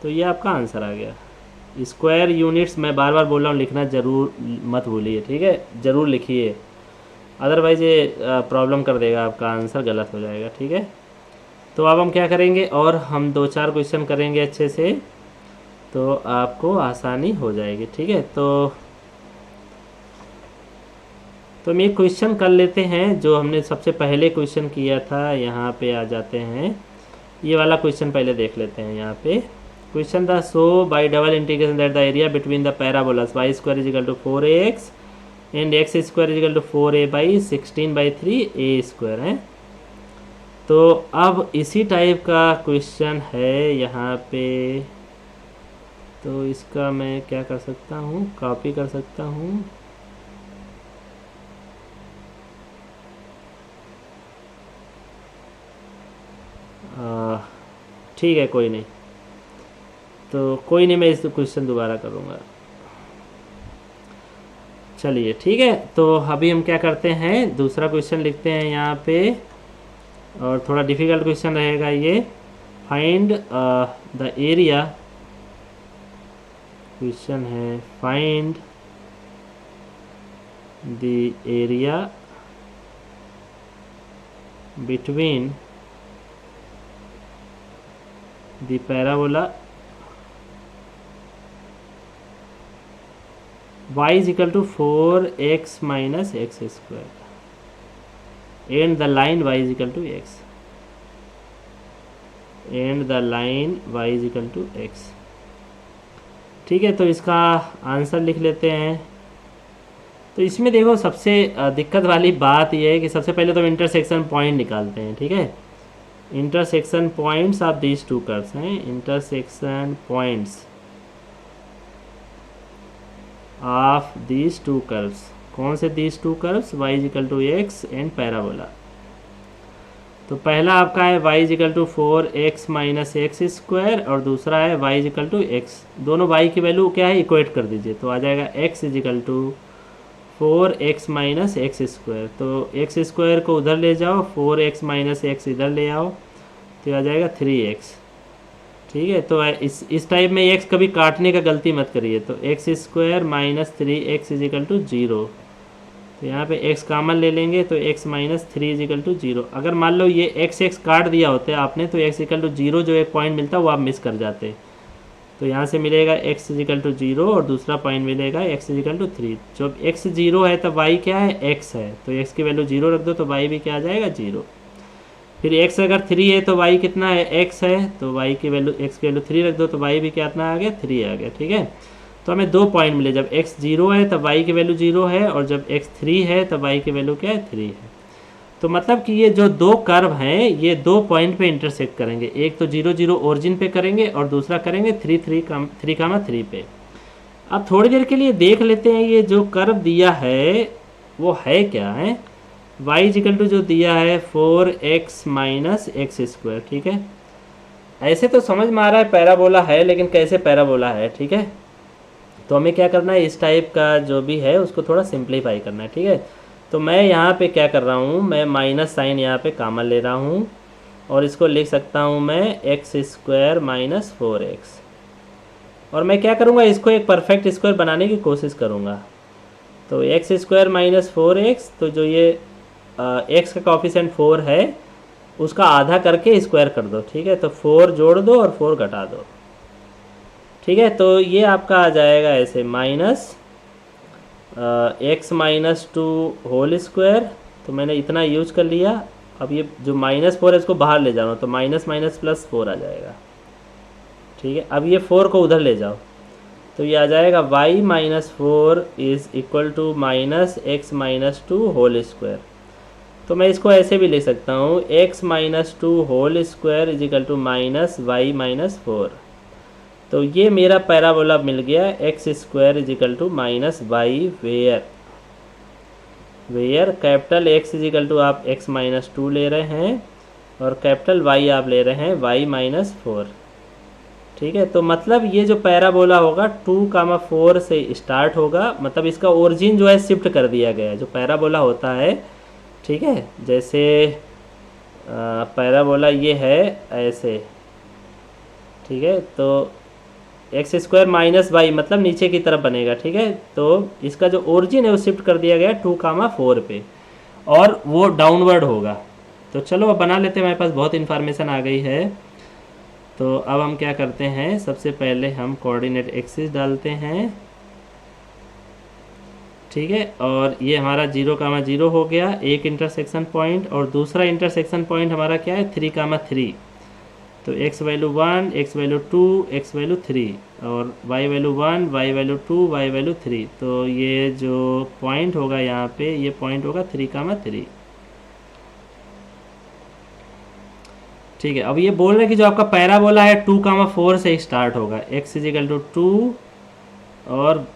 तो ये आपका आंसर आ गया, स्क्वायर यूनिट्स। मैं बार बार बोल रहा हूँ, लिखना ज़रूर मत भूलिए, ठीक है, ज़रूर लिखिए, अदरवाइज़ ये प्रॉब्लम कर देगा, आपका आंसर गलत हो जाएगा, ठीक है। तो अब हम क्या करेंगे, और हम 2-4 क्वेश्चन करेंगे अच्छे से, तो आपको आसानी हो जाएगी, ठीक है। तो हम एक क्वेश्चन कर लेते हैं जो हमने सबसे पहले क्वेश्चन किया था। यहाँ पे आ जाते हैं, ये वाला क्वेश्चन पहले देख लेते हैं। यहाँ पे क्वेश्चन था, so by double integration that the area between the parabolas Y square is equal to 4ax and x square is equal to 4a by 16/3 a square है। तो अब इसी टाइप का क्वेश्चन है यहाँ पे, तो इसका मैं क्या कर सकता हूँ, कॉपी कर सकता हूँ, ठीक है, कोई नहीं, तो कोई नहीं, मैं इस क्वेश्चन दोबारा करूँगा। चलिए ठीक है, तो अभी हम क्या करते हैं, दूसरा क्वेश्चन लिखते हैं यहाँ पे, और थोड़ा डिफ़िकल्ट क्वेश्चन रहेगा ये। फाइंड द एरिया, क्वेश्चन है find the area between the parabola y is equal to 4x minus x square and the line y is equal to x and the line y is equal to x। ठीक है, तो इसका answer लिख लेते हैं। तो इसमें देखो सबसे दिक्कत वाली बात यह है कि सबसे पहले तो इंटरसेक्शन पॉइंट निकालते हैं। ठीक है, intersection points of these two curves हैं, intersection points of these two curves. कौन से these two curves? y is equal to X and parabola. तो पहला आपका है y is equal to 4x minus x square और दूसरा है y is equal to X. दोनों y की वैल्यू क्या है, इक्वेट कर दीजिए। तो आ जाएगा x is equal to 4x minus x square. तो एक्स स्क्वायर को उधर ले जाओ, 4x माइनस एक्स इधर ले आओ, तो आ जाएगा 3x। ठीक है, तो इस टाइप में x कभी काटने का गलती मत करिए। तो x square minus 3x is equal to 0। तो यहाँ पे x कॉमन ले लेंगे तो x minus 3 is equal to 0। अगर मान लो ये x काट दिया होता है आपने तो x इक्वल टू 0 जो एक पॉइंट मिलता है वो आप मिस कर जाते। तो यहाँ से मिलेगा x इज इक्वल टू 0 और दूसरा पॉइंट मिलेगा x इज इक्वल टू 3। जब x 0 है तब y क्या है, x है, तो x की वैल्यू 0 रख दो तो y भी क्या आ जाएगा, 0। फिर x अगर 3 है तो y कितना है, x है, तो y की वैल्यू x की वैल्यू 3 रख दो तो y भी कितना आ गया, 3 आ गया। ठीक है, तो हमें दो पॉइंट मिले, जब x 0 है तब y की वैल्यू 0 है और जब x 3 है तब y की वैल्यू क्या है, 3 है। तो मतलब कि ये जो दो कर्व हैं ये दो पॉइंट पे इंटरसेक्ट करेंगे, एक तो 0 0 ओरिजिन पे करेंगे और दूसरा करेंगे 3 3 पे। अब थोड़ी देर के लिए देख लेते हैं ये जो कर्व दिया है वो है क्या है। y इक्वल टू जो दिया है 4x माइनस एक्स स्क्वायर। ठीक है, ऐसे तो समझ में आ रहा है पैराबोला है, लेकिन कैसे पैराबोला है। ठीक है, तो हमें क्या करना है, इस टाइप का जो भी है उसको थोड़ा सिंप्लीफाई करना है। ठीक है, तो मैं यहाँ पे क्या कर रहा हूँ, मैं माइनस साइन यहाँ पे कॉमन ले रहा हूँ और इसको लिख सकता हूँ मैं एक्स स्क्वायर माइनस 4x। और मैं क्या करूँगा, इसको एक परफेक्ट स्क्वायर बनाने की कोशिश करूँगा। तो एक्स स्क्वायर माइनस 4x, तो जो ये x का कोफिशिएंट 4 है उसका आधा करके स्क्वायर कर दो। ठीक है, तो 4 जोड़ दो और 4 घटा दो। ठीक है, तो ये आपका आ जाएगा ऐसे minus x minus 2 whole square. तो मैंने इतना यूज कर लिया। अब ये जो -4 है इसको बाहर ले जाना, तो माइनस माइनस प्लस 4 आ जाएगा। ठीक है, अब ये 4 को उधर ले जाओ तो ये आ जाएगा y minus 4 is equal to minus x minus 2 whole square. तो मैं इसको ऐसे भी ले सकता हूँ, x minus 2 whole square is equal to minus y minus 4। तो ये मेरा पैराबोला मिल गया, x square is equal to minus y where capital x is equal to आप x माइनस 2 ले रहे हैं और कैपिटल y आप ले रहे हैं y माइनस 4। ठीक है, तो मतलब ये जो पैराबोला होगा 2,4 से स्टार्ट होगा, मतलब इसका ओरिजिन जो है शिफ्ट कर दिया गया है। जो पैराबोला होता है, ठीक है, जैसे पैराबोला ये है ऐसे। ठीक है, तो एक्स स्क्वायर माइनस वाई मतलब नीचे की तरफ बनेगा। ठीक है, तो इसका जो ओरिजिन है वो शिफ्ट कर दिया गया 2,4 पे और वो डाउनवर्ड होगा। तो चलो अब बना लेते हैं, हमारे पास बहुत इन्फॉर्मेशन आ गई है। तो अब हम क्या करते हैं, सबसे पहले हम कोऑर्डिनेट एक्सिस डालते हैं। ठीक है, और ये हमारा 0,0 हो गया एक इंटरसेक्शन पॉइंट, और दूसरा इंटरसेक्शन पॉइंट हमारा क्या है 3,3। तो x value 1, x value 2, x value 3 और y value 1, y value 2, y value 3। तो ये जो पॉइंट होगा यहाँ पे, ये पॉइंट होगा 3,3। ठीक है, अब ये बोल रहे हैं कि जो आपका पैराबोला है 2,4 से स्टार्ट होगा, x इज इक्वल टू 2 और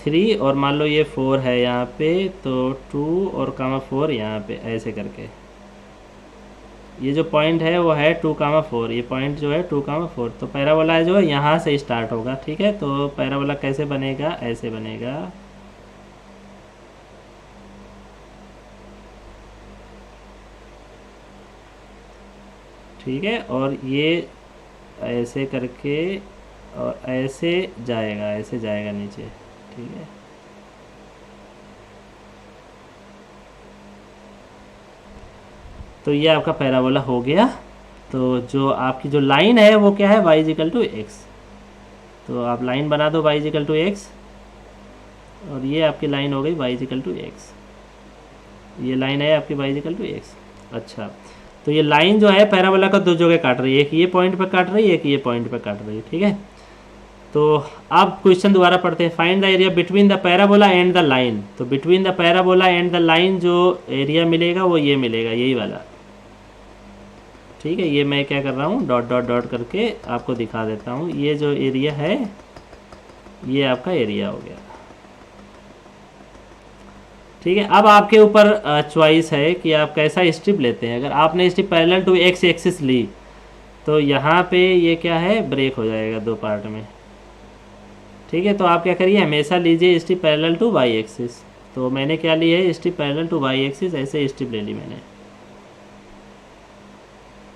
3 और मान लो ये 4 है यहाँ पे, तो 2 और 4 यहाँ पे ऐसे करके ये जो पॉइंट है वो है 2,4। ये पॉइंट जो है 2,4, तो पैराबोला जो है यहाँ से स्टार्ट होगा। ठीक है, तो पैराबोला कैसे बनेगा, ऐसे बनेगा। ठीक है, और ये ऐसे करके और ऐसे जाएगा नीचे। ठीक है, तो ये आपका पैराबोला हो गया। तो जो आपकी जो लाइन है वो क्या है, y इजिकल टू एक्स। तो आप लाइन बना दो y इजिकल टू एक्स, और ये आपकी लाइन हो गई y इजिकल टू एक्स। ये लाइन है आपकी y इजिकल टू एक्स। अच्छा, तो ये लाइन जो है पैराबोला का दो जगह काट रही है, एक ये पॉइंट पर काट रही है, एक ये पॉइंट पर काट रही है, ठीक है। तो अब क्वेश्चन दोबारा पढ़ते हैं। Find the area between the parabola and the line. तो between the parabola and the line जो एरिया मिलेगा वो ये मिलेगा, यही वाला, ठीक है। ये मैं क्या कर रहा हूँ, डॉट डॉट डॉट करके आपको दिखा देता हूँ। ये जो एरिया है ये आपका एरिया हो गया, ठीक है। अब आपके ऊपर चॉइस है कि आप कैसा स्ट्रिप लेते हैं। अगर आपने strip parallel to x axis ली तो यहाँ पे ये क्या है, ब्रेक हो जाएगा दो पार्ट में, ठीक है। तो आप क्या करिए, हमेशा लीजिए strip parallel to Y axis. तो मैंने क्या ली है, strip parallel to Y axis, ऐसे स्ट्रिप ले ली मैंने।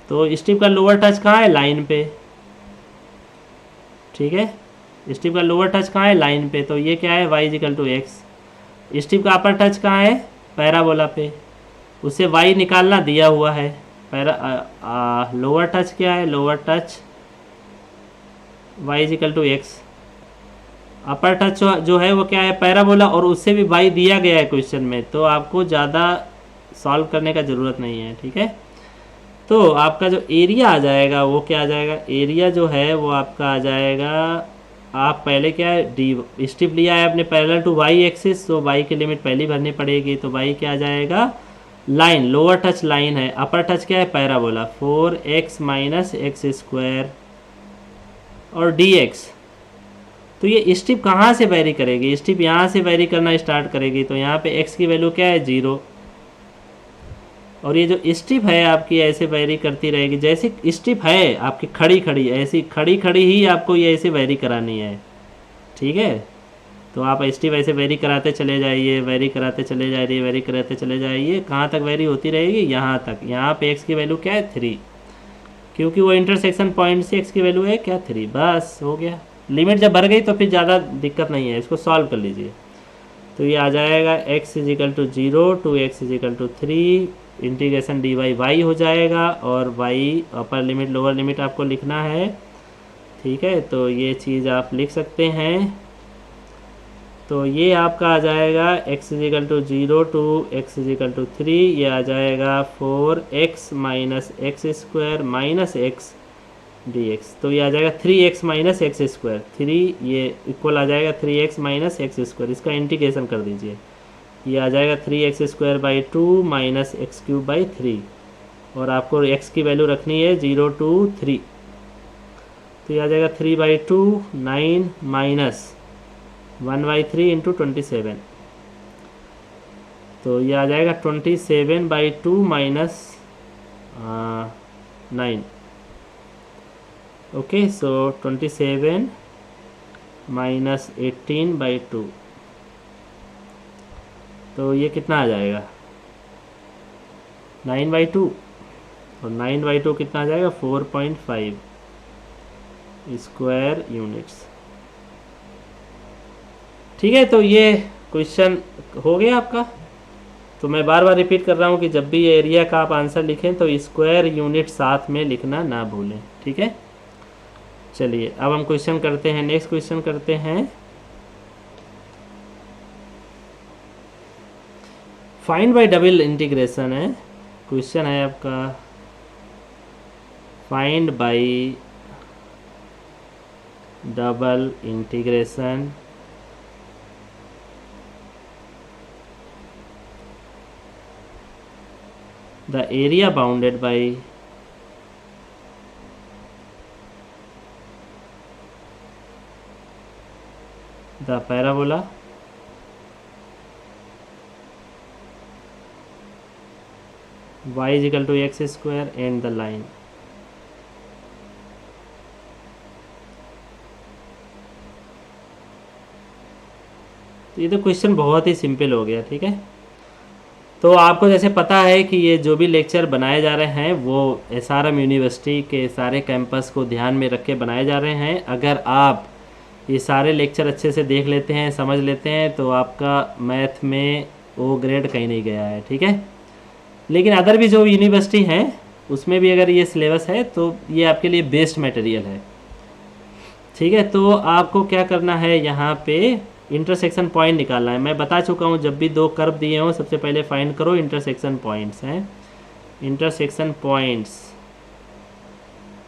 तो स्ट्रिप का लोअर टच कहाँ है, लाइन पे, ठीक है। स्ट्रिप का लोअर टच कहाँ है, लाइन पे। तो ये क्या है, y is equal to x. Strip का अपर टच कहाँ है, पैराबोला पे, उससे y निकालना दिया हुआ है। लोअर टच क्या है, lower touch y is equal to x. Upper touch जो है वो क्या है, पैराबोला, और उससे भी y दिया गया है क्वेश्चन में, तो आपको ज़्यादा सॉल्व करने का ज़रूरत नहीं है, ठीक है। तो आपका जो एरिया आ जाएगा वो क्या आ जाएगा, एरिया जो है वो आपका आ जाएगा, आप पहले क्या है, डी स्ट्रिप लिया है अपने पैरेलल टू वाई एक्सिस, तो वाई की लिमिट पहली भरनी पड़ेगी। तो वाई क्या आ जाएगा, लाइन, लोअर टच लाइन है, अपर टच क्या है, parabola, 4x minus x square और dx। तो ये स्ट्रिप कहाँ से वेरी करेगी, स्ट्रिप यहाँ से वेरी करना स्टार्ट करेगी। तो यहाँ पे x की वैल्यू क्या है, 0, और ये जो स्ट्रिप है आपकी ऐसे वेरी करती रहेगी। जैसे स्ट्रिप है आपकी खड़ी खड़ी, ऐसी खड़ी खड़ी ही आपको ये ऐसे वेरी करानी है, ठीक है। तो आप स्ट्रिप ऐसे वेरी कराते चले जाइए, वेरी कराते चले जाइए, वेरी कराते चले जाइए, कहाँ तक वेरी होती रहेगी, यहाँ तक। यहाँ पे x की वैल्यू क्या है, 3, क्योंकि वो इंटरसेक्शन पॉइंट से x की वैल्यू है क्या, 3, बस हो गया। लिमिट जब भर गई तो फिर ज़्यादा दिक्कत नहीं है, इसको सॉल्व कर लीजिए। तो ये आ जाएगा x is equal to 0 to x is equal to 3, integration dy y हो जाएगा, और y upper limit lower limit आपको लिखना है, ठीक है। तो ये चीज़ आप लिख सकते हैं। तो ये आपका आ जाएगा x is equal to 0 to x is equal to 3, ये आ जाएगा 4x minus x square minus x dx। तो ये आ जाएगा 3x माइनस एक्स स्क्वायर, 3 ये इक्वल आ जाएगा 3x माइनस एक्स स्क्वायर। इसका इंटीग्रेशन कर दीजिए, ये आ जाएगा 3x square by 2 minus x cube by 3, और आपको x की वैल्यू रखनी है 0 टू 3। तो ये आ जाएगा 3/2 9 माइनस 1/3 इंटू 27। तो ये आ जाएगा 27/2 माइनस 9। ओके, सो 27 माइनस 18/2। तो ये कितना आ जाएगा, 9/2, और 9/2 कितना आ जाएगा, 4.5 स्क्वायर यूनिट्स, ठीक है। तो ये क्वेश्चन हो गया आपका। तो मैं बार बार रिपीट कर रहा हूँ कि जब भी ये एरिया का आप आंसर लिखें तो स्क्वायर यूनिट साथ में लिखना ना भूलें, ठीक है। चलिए अब हम क्वेश्चन करते हैं, नेक्स्ट क्वेश्चन करते हैं। फाइंड बाय डबल इंटीग्रेशन है, क्वेश्चन है आपका find by double integration the area bounded by the parabola y is equal to x square and the line। तो ये तो क्वेश्चन बहुत ही सिंपल हो गया, ठीक है। तो आपको जैसे पता है कि ये जो भी लेक्चर बनाए जा रहे हैं वो SRM यूनिवर्सिटी के सारे कैंपस को ध्यान में रख के बनाए जा रहे हैं। अगर आप ये सारे लेक्चर अच्छे से देख लेते हैं, समझ लेते हैं, तो आपका मैथ में O ग्रेड कहीं नहीं गया है, ठीक है। लेकिन अदर भी जो यूनिवर्सिटी हैं उसमें भी अगर ये सिलेबस है तो ये आपके लिए बेस्ट मटेरियल है। ठीक है, तो आपको क्या करना है, यहाँ पे इंटरसेक्शन पॉइंट निकालना है। मैं बता चुका हूँ जब भी दो कर्व दिए हों सबसे पहले फाइंड करो इंटरसेक्शन पॉइंट्स हैं, इंटरसेक्शन पॉइंट्स।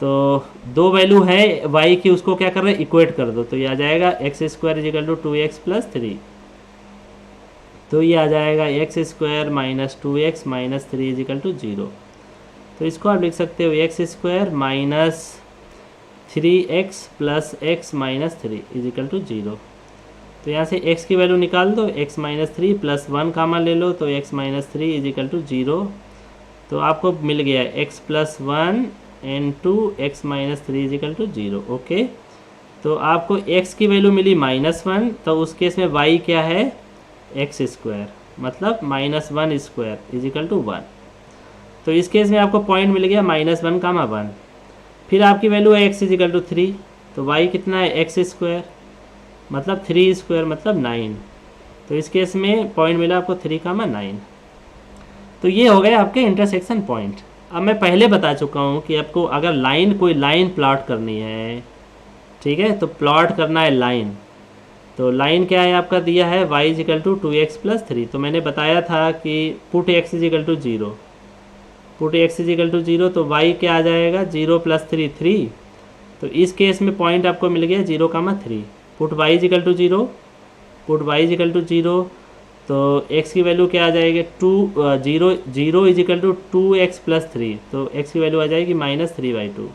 तो दो वैल्यू है y की, उसको क्या कर रहे हैं, इक्वेट कर दो। तो ये आ जाएगा x square is equal to 2x plus 3। तो ये आ जाएगा x square minus 2x minus 3 is equal to 0। तो इसको आप लिख सकते हो x square minus 3x plus x minus 3 is equal to 0। तो यहाँ से x की वैल्यू निकाल दो, x माइनस 3 प्लस 1 कामा ले लो, तो x माइनस 3 इजिकल टू 0। तो आपको मिल गया x plus 1 into x minus 3 is equal to 0। Okay, तो आपको x की वैल्यू मिली -1, तो उस केस में y क्या है, एक्स स्क्वायर, मतलब -1 स्क्वायर इजिकल टू 1। तो इस केस में आपको पॉइंट मिल गया -1 कामा 1। फिर आपकी वैल्यू है x इजिकल टू 3, तो y कितना है, एक्स स्क्वायर, मतलब 3 स्क्वायर मतलब 9। तो इस केस में पॉइंट मिला आपको 3 कामा 9। तो ये हो गए आपके इंटरसेक्शन पॉइंट। अब मैं पहले बता चुका हूँ कि आपको अगर कोई लाइन प्लॉट करनी है, ठीक है, तो प्लॉट करना है लाइन। तो लाइन क्या है आपका दिया है, y is equal to 2x plus 3। तो मैंने बताया था कि put x is equal to 0, put x is equal to 0, तो y क्या आ जाएगा, 0 प्लस 3 3। तो इस केस में पॉइंट आपको मिल गया 0 comma 3। Put y is equal to 0, put y is equal to 0, तो x की वैल्यू क्या आ जाएगी, 0 इजिकल टू 2x प्लस 3। तो x की वैल्यू आ जाएगी -3/2।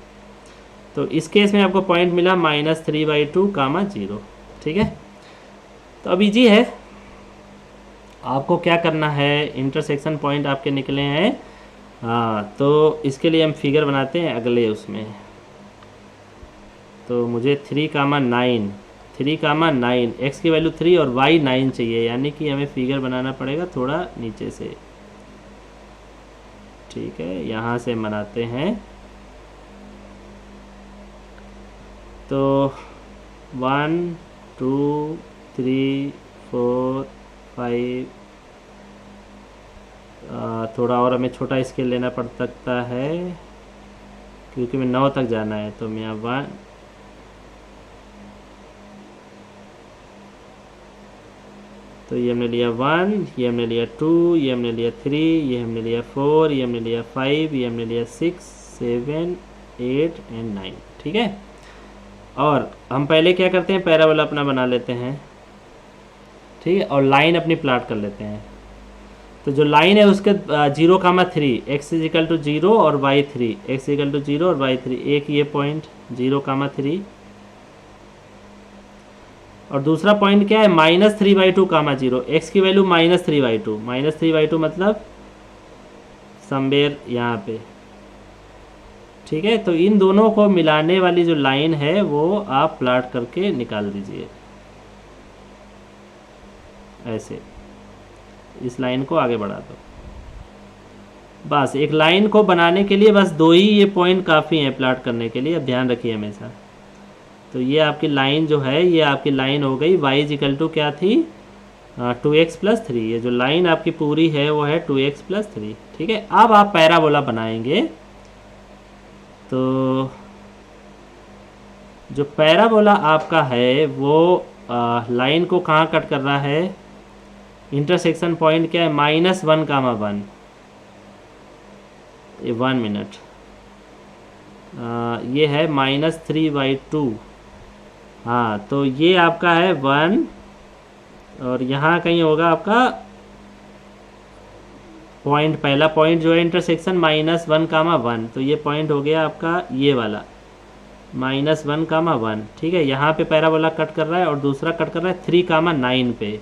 तो इस केस में आपको पॉइंट मिला -3/2 कामा 0। ठीक है, तो अब इजी है, आपको क्या करना है, इंटरसेक्शन पॉइंट आपके निकले हैं। हाँ, तो इसके लिए हम फिगर बनाते हैं अगले उसमें। तो मुझे 3 कामा 9, 3 कामा 9, एक्स की वैल्यू 3 और y 9 चाहिए, यानी कि हमें फिगर बनाना पड़ेगा थोड़ा नीचे से। ठीक है, यहाँ से बनाते हैं। तो 1 2 3 4 5, थोड़ा और हमें छोटा स्केल लेना पड़ सकता है क्योंकि मैं 9 तक जाना है। तो मैं 1, तो ये हमने लिया 1, ये हमने लिया 2, ये हमने लिया 3, ये हमने लिया 4, ये हमने लिया 5, ये हमने लिया 6 7 8 एंड 9। ठीक है, और हम पहले क्या करते हैं, पैराबोला अपना बना लेते हैं। ठीक है, और लाइन अपनी प्लॉट कर लेते हैं। तो जो लाइन है उसके 0 कामा 3, एक्स इजिकल टू 0 और y 3, एक्स इजिकल टू 0 और y 3, एक ये पॉइंट 0 कामा 3। और दूसरा पॉइंट क्या है, -3/2 कामा 0, एक्स की वैल्यू -3/2, -3/2 मतलब समवेयर यहाँ पे। ठीक है, तो इन दोनों को मिलाने वाली जो लाइन है वो आप प्लॉट करके निकाल दीजिए ऐसे, इस लाइन को आगे बढ़ा दो। बस एक लाइन को बनाने के लिए बस 2 ही ये पॉइंट काफ़ी हैं प्लॉट करने के लिए, अब ध्यान रखिए हमेशा। तो ये आपकी लाइन जो है, ये आपकी लाइन हो गई y इजिकल टू क्या थी, 2x प्लस 3। ये जो लाइन आपकी पूरी है वो है 2x प्लस 3। ठीक है, अब आप पैराबोला बनाएंगे। तो जो पैराबोला आपका है वो लाइन को कहाँ कट कर रहा है, इंटरसेक्शन पॉइंट क्या है, -1 कामा 1। ये 1 मिनट, ये है -3/2। हाँ, तो ये आपका है 1, और यहाँ कहीं होगा आपका पॉइंट, पहला पॉइंट जो है इंटरसेक्शन -1 कामा 1। तो ये पॉइंट हो गया आपका ये वाला -1 कामा 1। ठीक है, यहाँ पे पैराबोला कट कर रहा है और दूसरा कट कर रहा है 3 कामा 9 पे।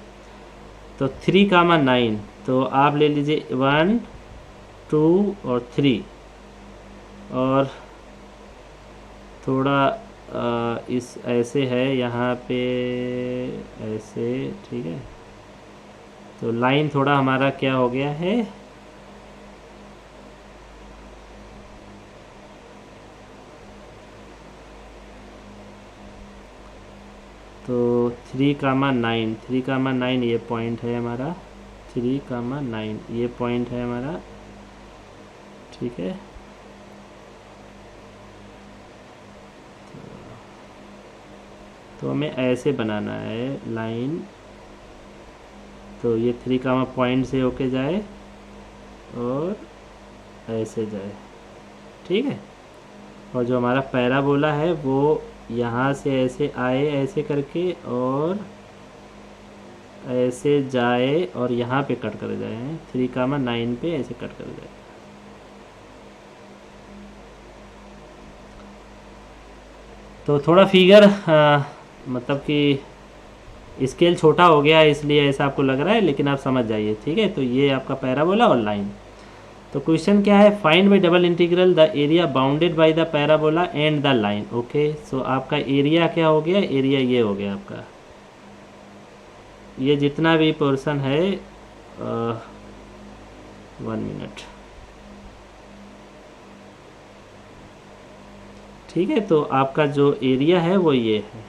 तो 3 कामा 9, तो आप ले लीजिए 1 2 और 3, और थोड़ा इस ऐसे है यहाँ पे ऐसे। ठीक है, तो लाइन थोड़ा हमारा क्या हो गया है, तो 3 कामा 9, 3 कामा 9 ये पॉइंट है हमारा, 3 कामा 9 ये पॉइंट है हमारा। ठीक है, तो हमें ऐसे बनाना है लाइन, तो ये 3 कामा पॉइंट से होके जाए और ऐसे जाए, ठीक है। और जो हमारा पैराबोला है वो यहाँ से ऐसे आए ऐसे करके और ऐसे जाए और यहाँ पे कट कर जाए, 3 कामा 9 पे ऐसे कट कर जाए। तो थोड़ा फिगर मतलब कि स्केल छोटा हो गया है इसलिए ऐसा आपको लग रहा है, लेकिन आप समझ जाइए, ठीक है। तो ये आपका पैराबोला और लाइन। तो क्वेश्चन क्या है, find by double integral the area bounded by the parabola and the line. Okay, so आपका एरिया क्या हो गया, एरिया ये हो गया आपका, ये जितना भी पोर्शन है 1 मिनट, ठीक है। तो आपका जो एरिया है वो ये है,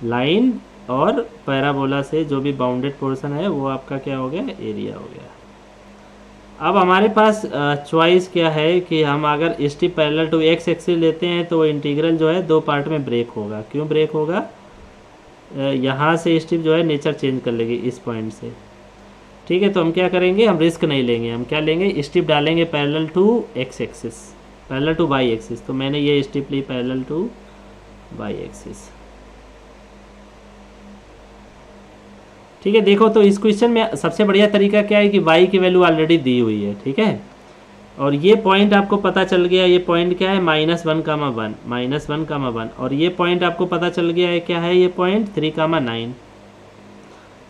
लाइन और पैराबोला से जो भी बाउंडेड पोर्शन है वो आपका क्या हो गया, एरिया हो गया। अब हमारे पास चॉइस क्या है कि हम अगर स्टिप पैरेलल टू एक्स एक्सिस लेते हैं तो इंटीग्रल जो है 2 पार्ट में ब्रेक होगा। क्यों ब्रेक होगा, यहाँ से स्टिप जो है नेचर चेंज कर लेगी इस पॉइंट से, ठीक है। तो हम क्या करेंगे, हम रिस्क नहीं लेंगे, हम क्या लेंगे, स्टिप डालेंगे parallel to x axis, parallel to Y axis. तो मैंने ये स्टिप ली पैरेलल टू वाई एक्सिस, ठीक है। देखो तो इस क्वेश्चन में सबसे बढ़िया तरीका क्या है कि y की वैल्यू ऑलरेडी दी हुई है, ठीक है। और ये पॉइंट आपको पता चल गया, ये पॉइंट क्या है, -1, -1, और ये पॉइंट आपको पता चल गया है क्या है, ये पॉइंट 3, 9।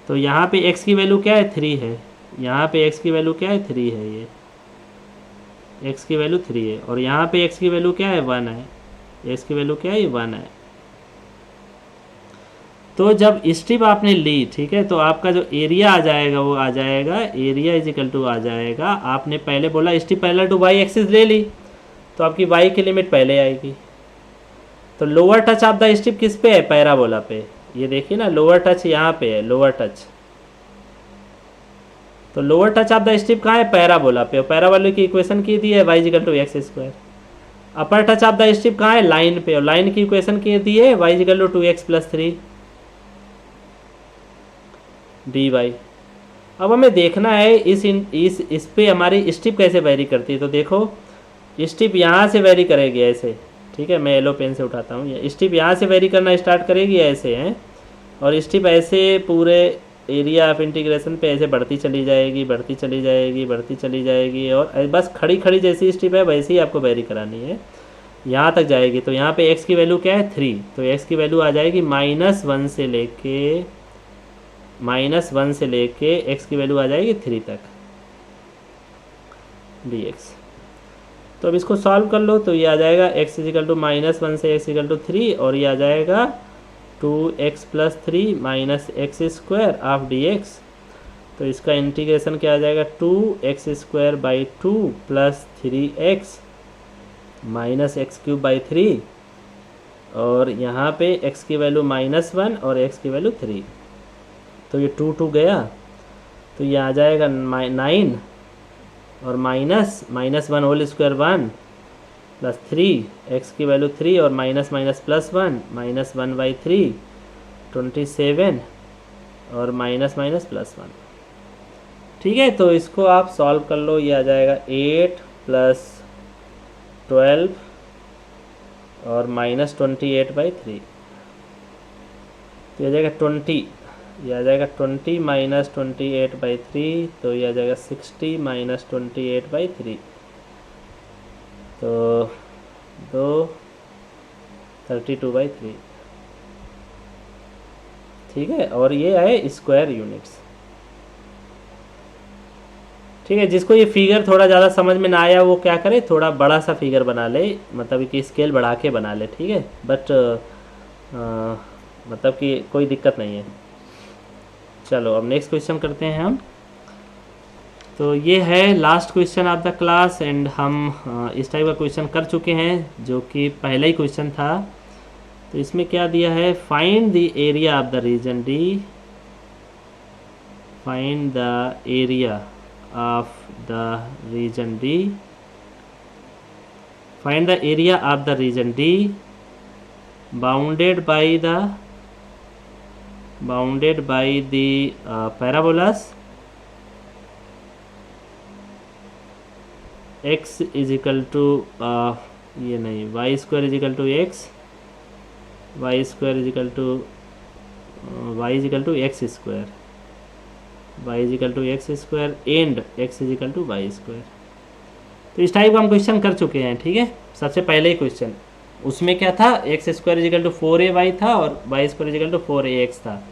तो यहाँ पे x की वैल्यू क्या है, 3 है, यहाँ पे x की वैल्यू क्या है, 3 है, ये x की वैल्यू 3 है, और यहाँ पे x की वैल्यू क्या है, 1 है, x की वैल्यू क्या है, ये 1 है। तो जब स्ट्रिप आपने ली, ठीक है, तो आपका जो एरिया आ जाएगा वो आ जाएगा, एरिया इज इक्वल टू आ जाएगा, आपने पहले बोला strip parallel to Y axis ले ली, तो आपकी वाई की लिमिट पहले आएगी। तो lower touch of the strip किस पे है, पैराबोला पे, ये देखिए ना, लोअर टच यहाँ पे है, लोअर टच। तो lower touch of the strip कहाँ है, पैराबोला पे, और पैराबोला की इक्वेशन की दी है y is equal to x square. Upper touch of the strip कहाँ है, लाइन पे, और लाइन की इक्वेशन की दी है y is equal to 2x+3 dy। अब हमें देखना है इस पे हमारी स्ट्रिप कैसे वेरी करती है। तो देखो स्ट्रिप यहाँ से वेरी करेगी ऐसे, ठीक है, मैं येलो पेन से उठाता हूँ, ये स्ट्रिप यहाँ से वेरी करना स्टार्ट करेगी ऐसे हैं, और स्ट्रिप ऐसे पूरे एरिया ऑफ इंटीग्रेशन पे ऐसे बढ़ती चली जाएगी, बढ़ती चली जाएगी, बढ़ती चली जाएगी, और बस खड़ी खड़ी जैसी स्ट्रिप है वैसे ही आपको वेरी करानी है, यहाँ तक जाएगी। तो यहाँ पे x की वैल्यू क्या है, 3, तो x की वैल्यू आ जाएगी -1 से लेके x की वैल्यू आ जाएगी 3 तक dx। तो अब इसको सॉल्व कर लो, तो ये आ जाएगा x इजिकल टू -1 से x इजिकल टू 3, और ये आ जाएगा 2x+3 -x² ऑफ dx। तो इसका इंटीग्रेशन क्या आ जाएगा, 2x² 2 प्लस 3x -x³ 3, और यहाँ पे x की वैल्यू -1 और x की वैल्यू 3, तो ये 2 गया, तो ये आ जाएगा 9, और -1 होल स्क्वायर 1 प्लस 3, x की वैल्यू 3, और -+1 -1/3 27, और -+1, ठीक है। तो इसको आप सॉल्व कर लो, ये आ जाएगा 8 + 12 और -28/3, तो ये आ जाएगा 20, ये आ जाएगा 20 -28/3, तो ये आ जाएगा 60 -28/3, तो 32/3, ठीक है। और ये है स्क्वायर यूनिट्स, ठीक है। जिसको ये फिगर थोड़ा ज़्यादा समझ में ना आया वो क्या करे, थोड़ा बड़ा सा फिगर बना ले, मतलब कि स्केल बढ़ा के बना ले, ठीक है, बट मतलब कि कोई दिक्कत नहीं है। चलो अब नेक्स्ट क्वेश्चन करते हैं हम। तो ये है last question of the class, and हम इस टाइप का क्वेश्चन कर चुके हैं जो कि पहला ही क्वेश्चन था। तो इसमें क्या दिया है, find the area of the region D, find the area of the region D, find the area of the region D bounded by the parabolas x is equal to ये नहीं, y square is equal to x, y square is equal to y is equal to x square, y is equal to x square and x is equal to y square. तो इस type का हम question कर चुके हैं, ठीक है। सबसे पहले ही क्वेश्चन उसमें क्या था, x square is equal to 4ay था और y square is equal to 4ax था,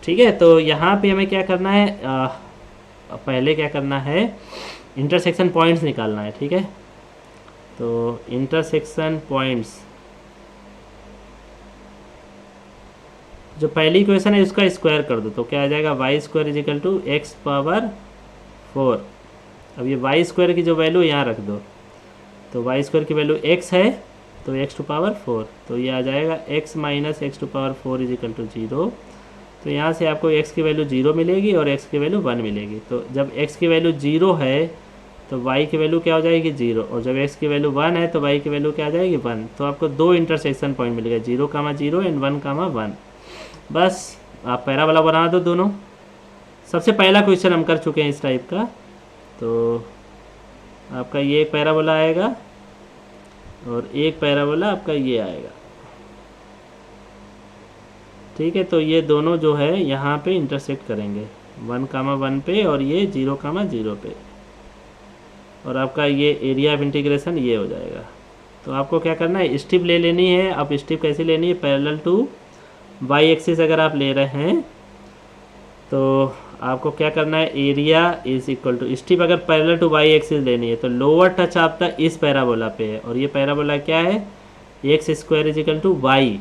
ठीक है। तो यहाँ पे हमें क्या करना है, पहले क्या करना है, इंटरसेक्शन पॉइंट्स निकालना है, ठीक है। तो इंटरसेक्शन पॉइंट्स, जो पहली इक्वेशन है उसका स्क्वायर कर दो तो क्या आ जाएगा, y square is equal to x power 4। अब ये वाई स्क्वायर की जो वैल्यू यहाँ रख दो, तो वाई स्क्वायर की वैल्यू x है तो x टू पावर 4, तो ये आ जाएगा x minus x to power 4 is equal to 0। तो यहाँ से आपको x की वैल्यू 0 मिलेगी और x की वैल्यू 1 मिलेगी। तो जब x की वैल्यू 0 है तो y की वैल्यू क्या हो जाएगी 0, और जब x की वैल्यू 1 है तो y की वैल्यू क्या आ जाएगी 1। तो आपको दो इंटरसेक्शन पॉइंट मिलेगा, 0,0 एंड 1,1। बस आप पैराबोला बना दो दोनों। सबसे पहला क्वेश्चन हम कर चुके हैं इस टाइप का। तो आपका ये एक पैराबोला आएगा और एक पैराबोला आपका ये आएगा, ठीक है। तो ये दोनों जो है यहाँ पे इंटरसेक्ट करेंगे 1,1 पे और ये 0,0 पे, और आपका ये एरिया ऑफ इंटीग्रेशन ये हो जाएगा। तो आपको क्या करना है, स्ट्रिप ले लेनी है। अब स्ट्रिप कैसे लेनी है, पैरेलल टू वाई एक्सिस अगर आप ले रहे हैं तो आपको क्या करना है, area is equal to strip अगर पैरेलल टू वाई एक्सिस लेनी है तो लोअर टच आपका इस पैराबोला पे है, और ये पैराबोला क्या है, x square is equal to y.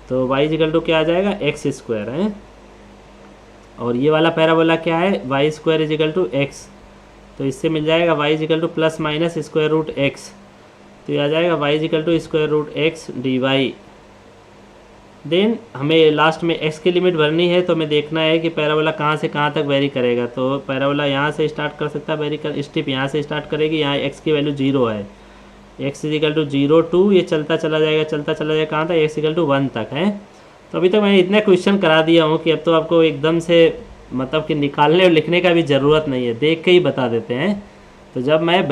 तो वाई इज इक्वल टू क्या आ जाएगा, एक्स स्क्वायर है। और ये वाला पैराबोला क्या है, y square is equal to x. तो इससे मिल जाएगा y is equal to plus minus square root x. तो ये आ जाएगा y is equal to square root x D y. Then हमें लास्ट में x की लिमिट भरनी है, तो हमें देखना है कि पैराबोला कहाँ से कहाँ तक वेरी करेगा। तो पैराबोला यहाँ से स्टार्ट कर सकता है वेरी कर, स्ट्रिप यहाँ से स्टार्ट करेगी, यहाँ x की वैल्यू 0 है, x इज इक्वल टू 0 2, ये चलता चला जाएगा कहाँ तक, x इक्वल टू 1 तक है। तो अभी तक मैंने इतने क्वेश्चन करा दिया हूँ कि अब तो आपको एकदम से मतलब कि निकालने और लिखने का भी ज़रूरत नहीं है, देख के ही बता देते हैं। तो जब मैं जब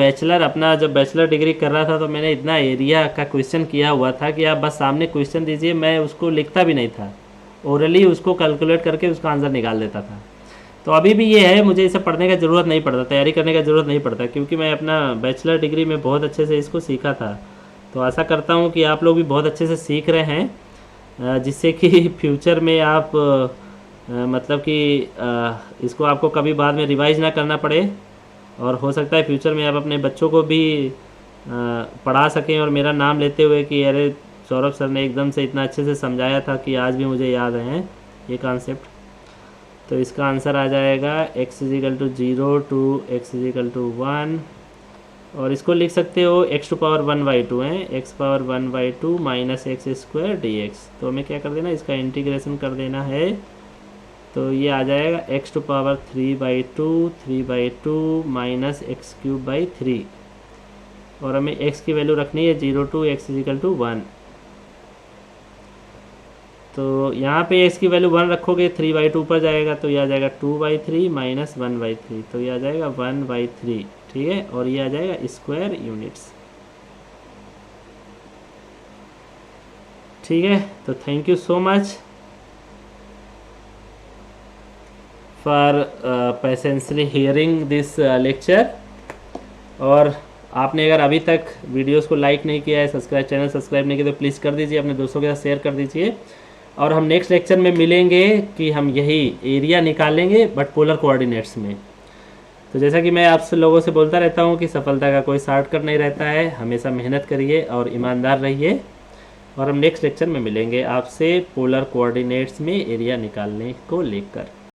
बैचलर डिग्री कर रहा था तो मैंने इतना एरिया का क्वेश्चन किया हुआ था कि आप बस सामने क्वेश्चन दीजिए, मैं उसको लिखता भी नहीं था, ओरली उसको कैलकुलेट करके उसका आंसर निकाल देता था। तो अभी भी ये है, मुझे इसे पढ़ने का ज़रूरत नहीं पड़ता, तैयारी करने का ज़रूरत नहीं पड़ता, क्योंकि मैं अपना बैचलर डिग्री में बहुत अच्छे से इसको सीखा था। तो आशा करता हूँ कि आप लोग भी बहुत अच्छे से सीख रहे हैं, जिससे कि फ्यूचर में आप मतलब कि इसको आपको कभी बाद में रिवाइज ना करना पड़े, और हो सकता है फ्यूचर में आप अपने बच्चों को भी पढ़ा सकें और मेरा नाम लेते हुए कि अरे सौरभ सर ने एकदम से इतना अच्छे से समझाया था कि आज भी मुझे याद है ये कॉन्सेप्ट। तो इसका आंसर आ जाएगा x is equal to 0 to x is equal to 1, और इसको लिख सकते हो x टू पावर 1/2 है, x power 1/2 minus x square D x. तो हमें क्या कर देना, इसका इंटीग्रेशन कर देना है। तो ये आ जाएगा x to power 3/2 minus x cube by 3, और हमें x की वैल्यू रखनी है 0 to x is equal to 1। तो यहाँ पे x की वैल्यू 1 रखोगे 3/2 पर जाएगा, तो ये आ जाएगा 2/3 माइनस 1/3, तो ये आ जाएगा 1/3, ठीक है। और ये आ जाएगा स्क्वायर यूनिट्स, ठीक है। तो thank you so much for patiently hearing this lecture. और आपने अगर अभी तक वीडियोस को लाइक नहीं किया है, चैनल सब्सक्राइब नहीं किया, तो प्लीज़ कर दीजिए, अपने दोस्तों के साथ शेयर कर दीजिए। और हम नेक्स्ट लेक्चर में मिलेंगे कि हम यही एरिया निकालेंगे बट पोलर कोऑर्डिनेट्स में। तो जैसा कि मैं आप लोगों से बोलता रहता हूँ कि सफलता का कोई शॉर्टकट नहीं रहता है, हमेशा मेहनत करिए और ईमानदार रहिए। और हम नेक्स्ट लेक्चर में मिलेंगे आपसे पोलर कोऑर्डिनेट्स में एरिया निकालने को लेकर।